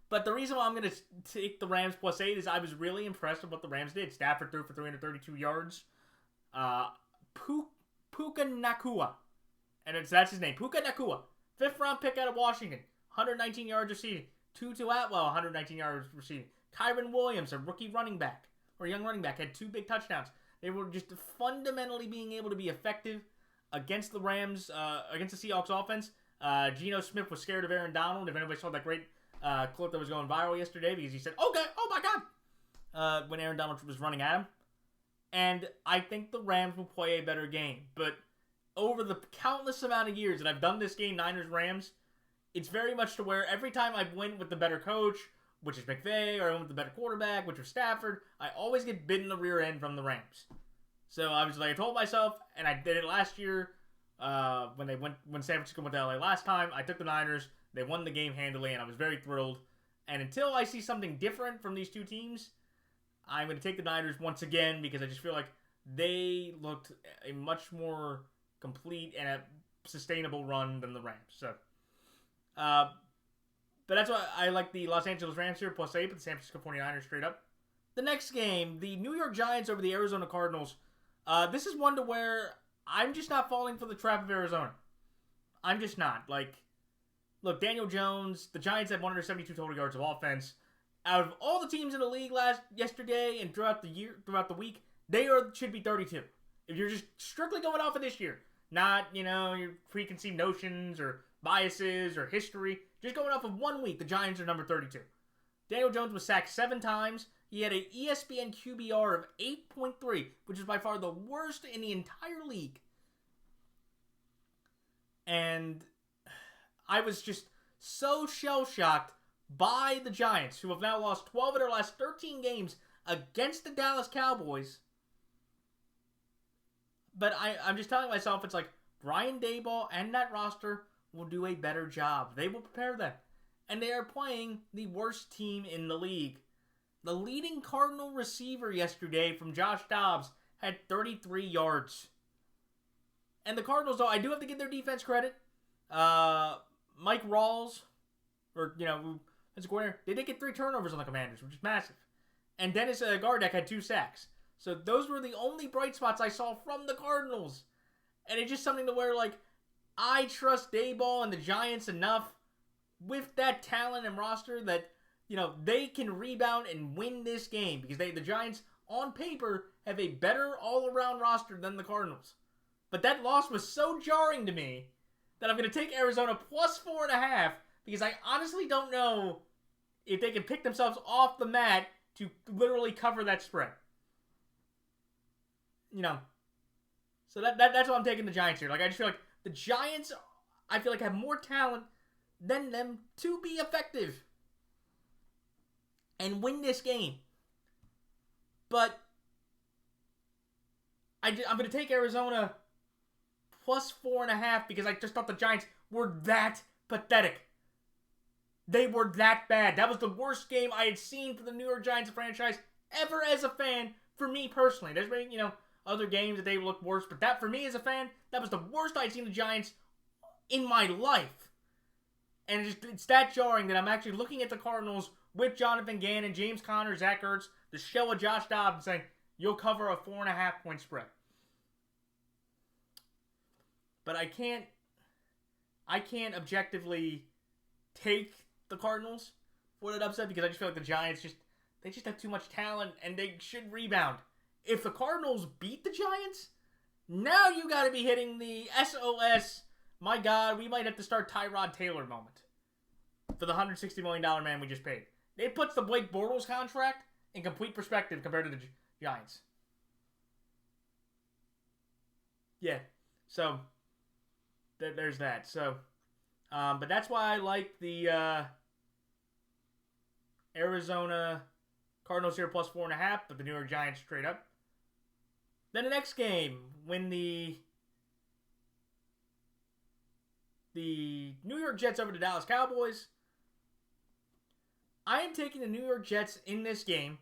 But the reason why I'm going to take the Rams +8 is I was really impressed with what the Rams did. Stafford threw for 332 yards. Puka Nakua. And that's his name. Puka Nakua. 5th round pick out of Washington. 119 yards receiving. Tutu Atwell, 119 yards receiving. Kyron Williams, a rookie running back, or a young running back, had 2 big touchdowns. They were just fundamentally being able to be effective against the Rams, against the Seahawks offense. Geno Smith was scared of Aaron Donald. If anybody saw that great clip that was going viral yesterday, because he said, "Okay, oh my God." when Aaron Donald was running at him. And I think the Rams will play a better game. But over the countless amount of years that I've done this game, Niners-Rams, it's very much to where every time I went with the better coach, which is McVay, or I went with the better quarterback, which was Stafford, I always get bit in the rear end from the Rams. So I was like, I told myself, and I did it last year, when San Francisco went to LA last time, I took the Niners, they won the game handily, and I was very thrilled. And until I see something different from these two teams, I'm going to take the Niners once again, because I just feel like they looked a much more complete and a sustainable run than the Rams. So, but that's why I like the Los Angeles Rams here, +8, but the San Francisco 49ers straight up. The next game, the New York Giants over the Arizona Cardinals. This is one to where I'm just not falling for the trap of Arizona. I'm just not. Like, look, Daniel Jones, the Giants had 172 total yards of offense. Out of all the teams in the league yesterday and throughout the week, should be 32. If you're just strictly going off of this year, not, your preconceived notions or biases or history, just going off of 1 week, the Giants are number 32. Daniel Jones was sacked 7 times. He had an ESPN QBR of 8.3, which is by far the worst in the entire league. And I was just so shell-shocked by the Giants, who have now lost 12 of their last 13 games against the Dallas Cowboys. But I'm just telling myself, it's like Brian Daboll and that roster will do a better job. They will prepare them. And they are playing the worst team in the league. The leading Cardinal receiver yesterday from Josh Dobbs had 33 yards. And the Cardinals, though, I do have to give their defense credit. Mike Rawls, as a coordinator, they did get 3 turnovers on the Commanders, which is massive. And Dennis Gardeck had 2 sacks. So those were the only bright spots I saw from the Cardinals. And it's just something to where, I trust Daboll and the Giants enough with that talent and roster that, they can rebound and win this game. Because the Giants, on paper, have a better all-around roster than the Cardinals. But that loss was so jarring to me that I'm going to take Arizona +4.5 because I honestly don't know if they can pick themselves off the mat to literally cover that spread. So that's why I'm taking the Giants here. I just feel like the Giants, have more talent than them to be effective and win this game. But I'm going to take Arizona +4.5 because I just thought the Giants were that pathetic. They were that bad. That was the worst game I had seen for the New York Giants franchise ever as a fan for me personally. There's been, other games that they look worse, but that for me as a fan, that was the worst I'd seen the Giants in my life. And it's that jarring that I'm actually looking at the Cardinals with Jonathan Gannon, James Conner, Zach Ertz, the show of Josh Dobbs, and saying, you'll cover a 4.5 point spread. But I can't objectively take the Cardinals for that upset because I just feel like the Giants they just have too much talent and they should rebound. If the Cardinals beat the Giants, now you got to be hitting the SOS, my God, we might have to start Tyrod Taylor moment for the $160 million man we just paid. It puts the Blake Bortles contract in complete perspective compared to the Giants. Yeah, so there's that. So, but that's why I like the Arizona Cardinals here +4.5, but the New York Giants straight up. Then the next game, when the New York Jets over the Dallas Cowboys, I am taking the New York Jets in this game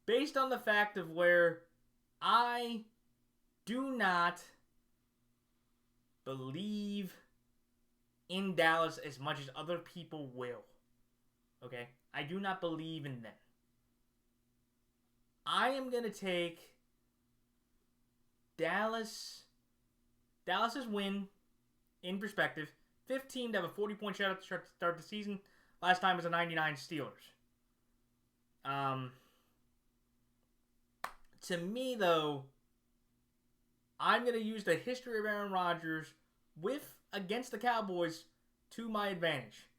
based on the fact of where I do not believe in Dallas as much as other people will. Okay? I do not believe in them. I am going to take Dallas's win in perspective. 15 to have a 40-point shutout to start the season. Last time was a 99 Steelers. To me, though, I'm going to use the history of Aaron Rodgers against the Cowboys to my advantage.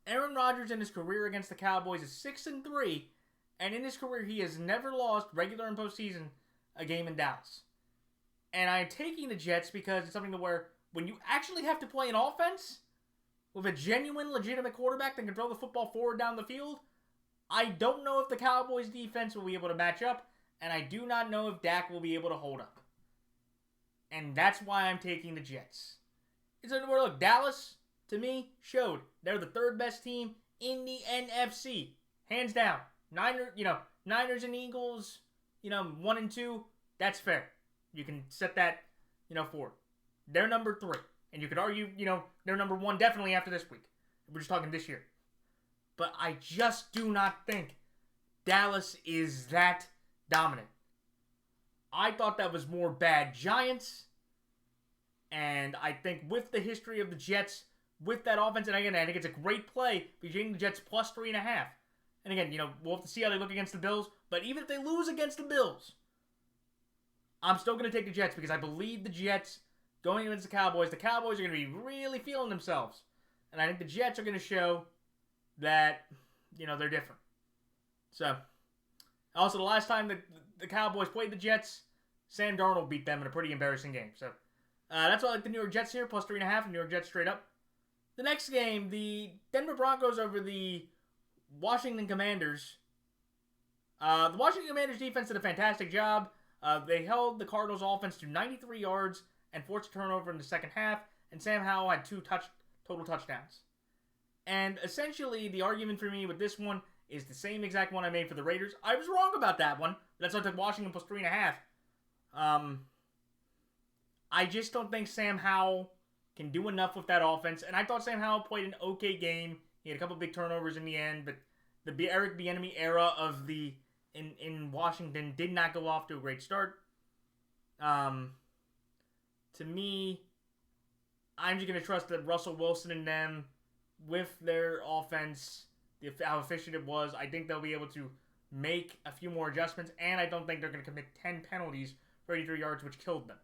Aaron Rodgers in his career against the Cowboys is 6-3, And in his career, he has never lost, regular and postseason, a game in Dallas. And I'm taking the Jets because it's something to where when you actually have to play an offense with a genuine, legitimate quarterback that can throw the football forward down the field, I don't know if the Cowboys defense will be able to match up, and I do not know if Dak will be able to hold up. And that's why I'm taking the Jets. It's like, look, Dallas, to me, showed they're the third best team in the NFC. Hands down. Niners and Eagles, 1 and 2, that's fair. You can set that, forward. They're number 3. And you could argue, they're number 1 definitely after this week. We're just talking this year. But I just do not think Dallas is that dominant. I thought that was more bad Giants. And I think with the history of the Jets, with that offense, and again, I think it's a great play, between the Jets plus 3.5. And again, we'll have to see how they look against the Bills. But even if they lose against the Bills, I'm still going to take the Jets because I believe the Jets going against the Cowboys are going to be really feeling themselves. And I think the Jets are going to show that, they're different. So, also the last time the Cowboys played the Jets, Sam Darnold beat them in a pretty embarrassing game. So, that's why I like the New York Jets here, plus 3.5, and New York Jets straight up. The next game, the Denver Broncos over the Washington Commanders. The Washington Commanders defense did a fantastic job. They held the Cardinals offense to 93 yards and forced a turnover in the second half, and Sam Howell had 2 total touchdowns. And essentially, the argument for me with this one is the same exact one I made for the Raiders. I was wrong about that one. That's why I took Washington plus 3.5. I just don't think Sam Howell can do enough with that offense, and I thought Sam Howell played an okay game. He had a couple big turnovers in the end, but the Eric Bieniemy era of in Washington did not go off to a great start. To me, I'm just going to trust that Russell Wilson and them, with their offense, how efficient it was, I think they'll be able to make a few more adjustments, and I don't think they're going to commit 10 penalties for 83 yards, which killed them.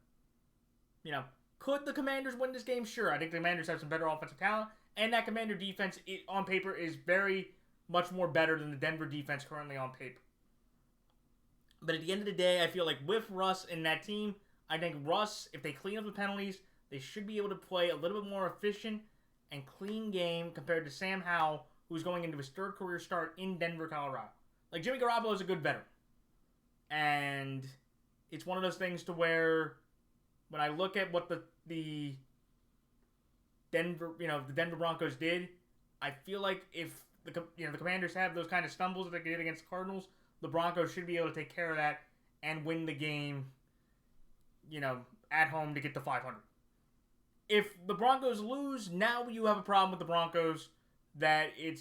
Could the Commanders win this game? Sure. I think the Commanders have some better offensive talent, and that Commander defense, on paper, is very much more better than the Denver defense currently on paper. But at the end of the day, I feel like with Russ and that team, I think Russ, if they clean up the penalties, they should be able to play a little bit more efficient and clean game compared to Sam Howell, who's going into his 3rd career start in Denver, Colorado. Like, Jimmy Garoppolo is a good veteran. And it's one of those things to where when I look at what the Denver Broncos did, I feel like if the Commanders have those kind of stumbles that they did against the Cardinals, the Broncos should be able to take care of that and win the game, at home to get to 500. If the Broncos lose, now you have a problem with the Broncos that it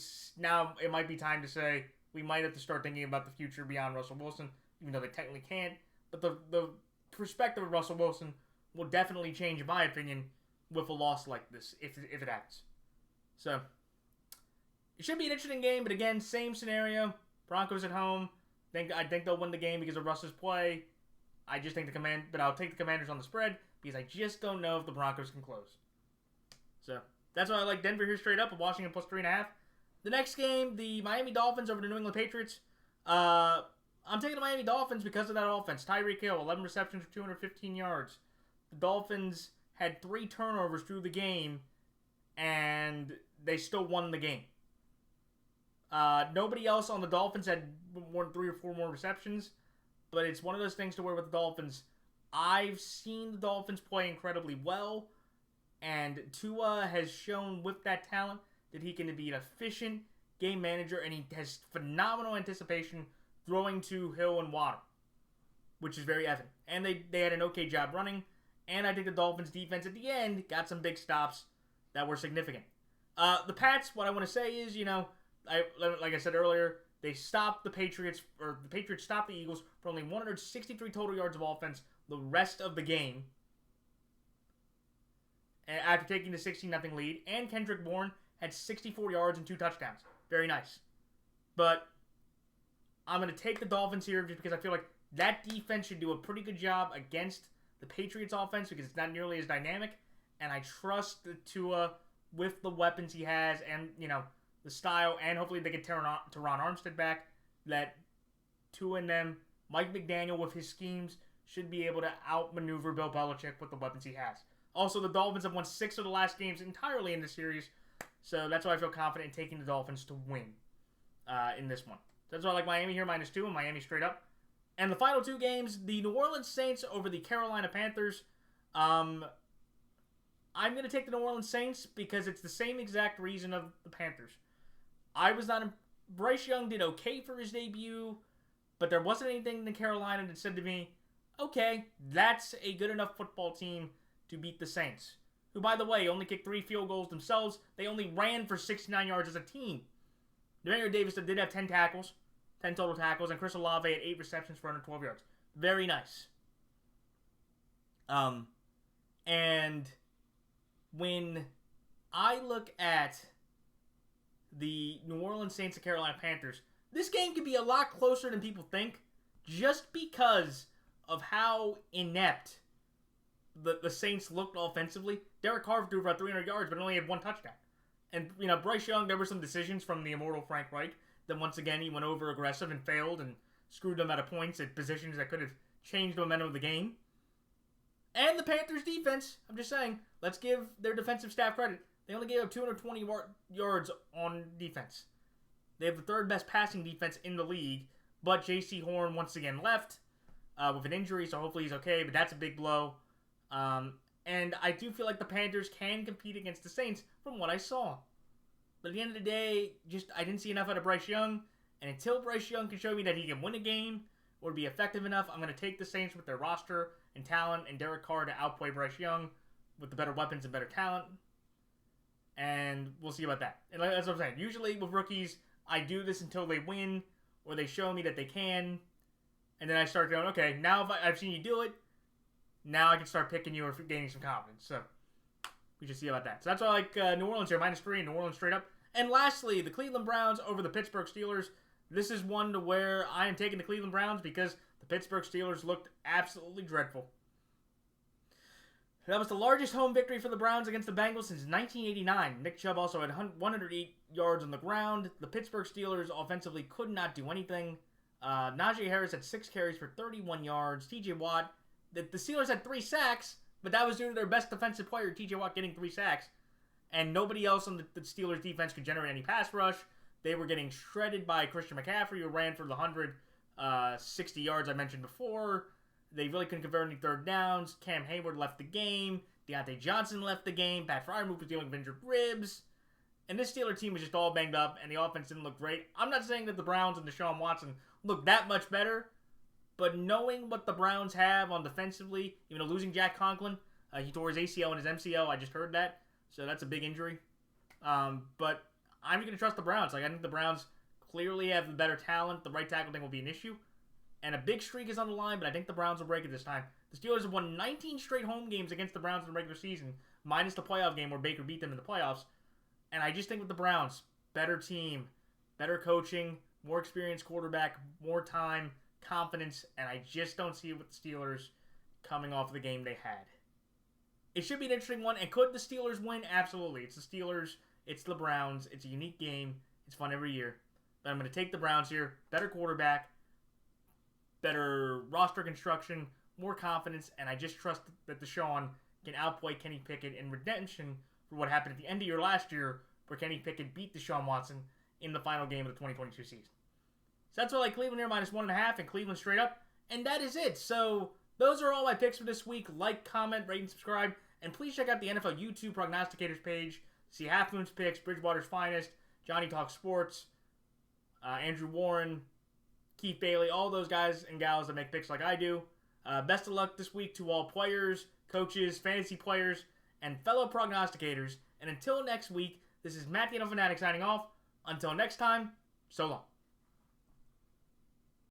might be time to say we might have to start thinking about the future beyond Russell Wilson, even though they technically can't. But the perspective of Russell Wilson will definitely change, in my opinion, with a loss like this, if it happens. So, it should be an interesting game, but again, same scenario. Broncos at home. I think they'll win the game because of Russ's play. I just think but I'll take the Commanders on the spread because I just don't know if the Broncos can close. So, that's why I like Denver here straight up, with Washington plus 3.5. The next game, the Miami Dolphins over the New England Patriots. I'm taking the Miami Dolphins because of that offense. Tyreek Hill, 11 receptions for 215 yards. The Dolphins had 3 turnovers through the game, and they still won the game. Nobody else on the Dolphins had more than 3 or 4 more receptions, but it's one of those things to where with the Dolphins, I've seen the Dolphins play incredibly well, and Tua has shown with that talent that he can be an efficient game manager, and he has phenomenal anticipation throwing to Hill and Waddle, which is very evident. And they had an okay job running, and I think the Dolphins defense at the end got some big stops that were significant. The Pats, what I want to say is, like I said earlier, they stopped the Patriots stopped the Eagles for only 163 total yards of offense the rest of the game after taking the 16-0 lead, and Kendrick Bourne had 64 yards and 2 touchdowns. Very nice. But I'm going to take the Dolphins here just because I feel like that defense should do a pretty good job against the Patriots offense because it's not nearly as dynamic, and I trust the Tua with the weapons he has and, the style, and hopefully they get Teron Armstead back, that two in them. Mike McDaniel, with his schemes, should be able to outmaneuver Bill Belichick with the weapons he has. Also, the Dolphins have won 6 of the last games entirely in this series, so that's why I feel confident in taking the Dolphins to win in this one. That's why I like Miami here, -2, and Miami straight up. And the final 2 games, the New Orleans Saints over the Carolina Panthers. I'm going to take the New Orleans Saints because it's the same exact reason of the Panthers. Bryce Young did okay for his debut, but there wasn't anything in Carolina that said to me, okay, that's a good enough football team to beat the Saints, who, by the way, only kicked 3 field goals themselves. They only ran for 69 yards as a team. Demario Davis did have 10 total tackles, and Chris Olave had 8 receptions for 112 yards. Very nice. And when I look at the New Orleans Saints and Carolina Panthers, this game could be a lot closer than people think, just because of how inept the Saints looked offensively. Derek Carr threw about 300 yards, but only had 1 touchdown. And, Bryce Young, there were some decisions from the immortal Frank Reich that once again he went over aggressive and failed and screwed them out of points at positions that could have changed the momentum of the game. And the Panthers defense, I'm just saying, let's give their defensive staff credit. They only gave up 220 yards on defense. They have the 3rd best passing defense in the league, but J.C. Horn once again left with an injury, so hopefully he's okay, but that's a big blow. And I do feel like the Panthers can compete against the Saints from what I saw. But at the end of the day, I didn't see enough out of Bryce Young, and until Bryce Young can show me that he can win a game or be effective enough, I'm going to take the Saints with their roster and talent and Derek Carr to outplay Bryce Young with the better weapons and better talent. And we'll see about that. And that's what I'm saying. Usually with rookies, I do this until they win or they show me that they can. And then I start going, okay, now if I've seen you do it, now I can start picking you or gaining some confidence. So we should see about that. So that's why I like New Orleans here, -3, New Orleans straight up. And lastly, the Cleveland Browns over the Pittsburgh Steelers. This is one to where I am taking the Cleveland Browns because the Pittsburgh Steelers looked absolutely dreadful. That was the largest home victory for the Browns against the Bengals since 1989. Nick Chubb also had 108 yards on the ground. The Pittsburgh Steelers offensively could not do anything. Najee Harris had 6 carries for 31 yards. TJ Watt, the Steelers had 3 sacks, but that was due to their best defensive player, TJ Watt, getting 3 sacks. And nobody else on the Steelers defense could generate any pass rush. They were getting shredded by Christian McCaffrey, who ran for the 160 yards I mentioned before. They really couldn't convert any 3rd downs. Cam Hayward left the game. Deontay Johnson left the game. Pat Freiermuth was dealing with injured ribs. And this Steelers team was just all banged up, and the offense didn't look great. I'm not saying that the Browns and Deshaun Watson look that much better, but knowing what the Browns have on defensively, even though losing Jack Conklin, he tore his ACL and his MCL, I just heard that, so that's a big injury. But I'm going to trust the Browns. I think the Browns clearly have the better talent. The right tackle thing will be an issue. And a big streak is on the line, but I think the Browns will break it this time. The Steelers have won 19 straight home games against the Browns in the regular season, minus the playoff game where Baker beat them in the playoffs. And I just think with the Browns, better team, better coaching, more experienced quarterback, more time, confidence, and I just don't see it with the Steelers coming off the game they had. It should be an interesting one, and could the Steelers win? Absolutely. It's the Steelers, it's the Browns, it's a unique game, it's fun every year. But I'm going to take the Browns here, better quarterback, better roster construction, more confidence, and I just trust that Deshaun can outplay Kenny Pickett in redemption for what happened at the end of year last year, where Kenny Pickett beat Deshaun Watson in the final game of the 2022 season. So that's why I like Cleveland here, -1.5, and Cleveland straight up. And that is it. So those are all my picks for this week. Like, comment, rate, and subscribe. And please check out the NFL YouTube Prognosticators page. See Half Moon's picks, Bridgewater's Finest, Johnny Talks Sports, Andrew Warren, Keith Bailey, all those guys and gals that make picks like I do. Best of luck this week to all players, coaches, fantasy players, and fellow prognosticators. And until next week, this is Matt the NFL Fanatic signing off. Until next time, so long.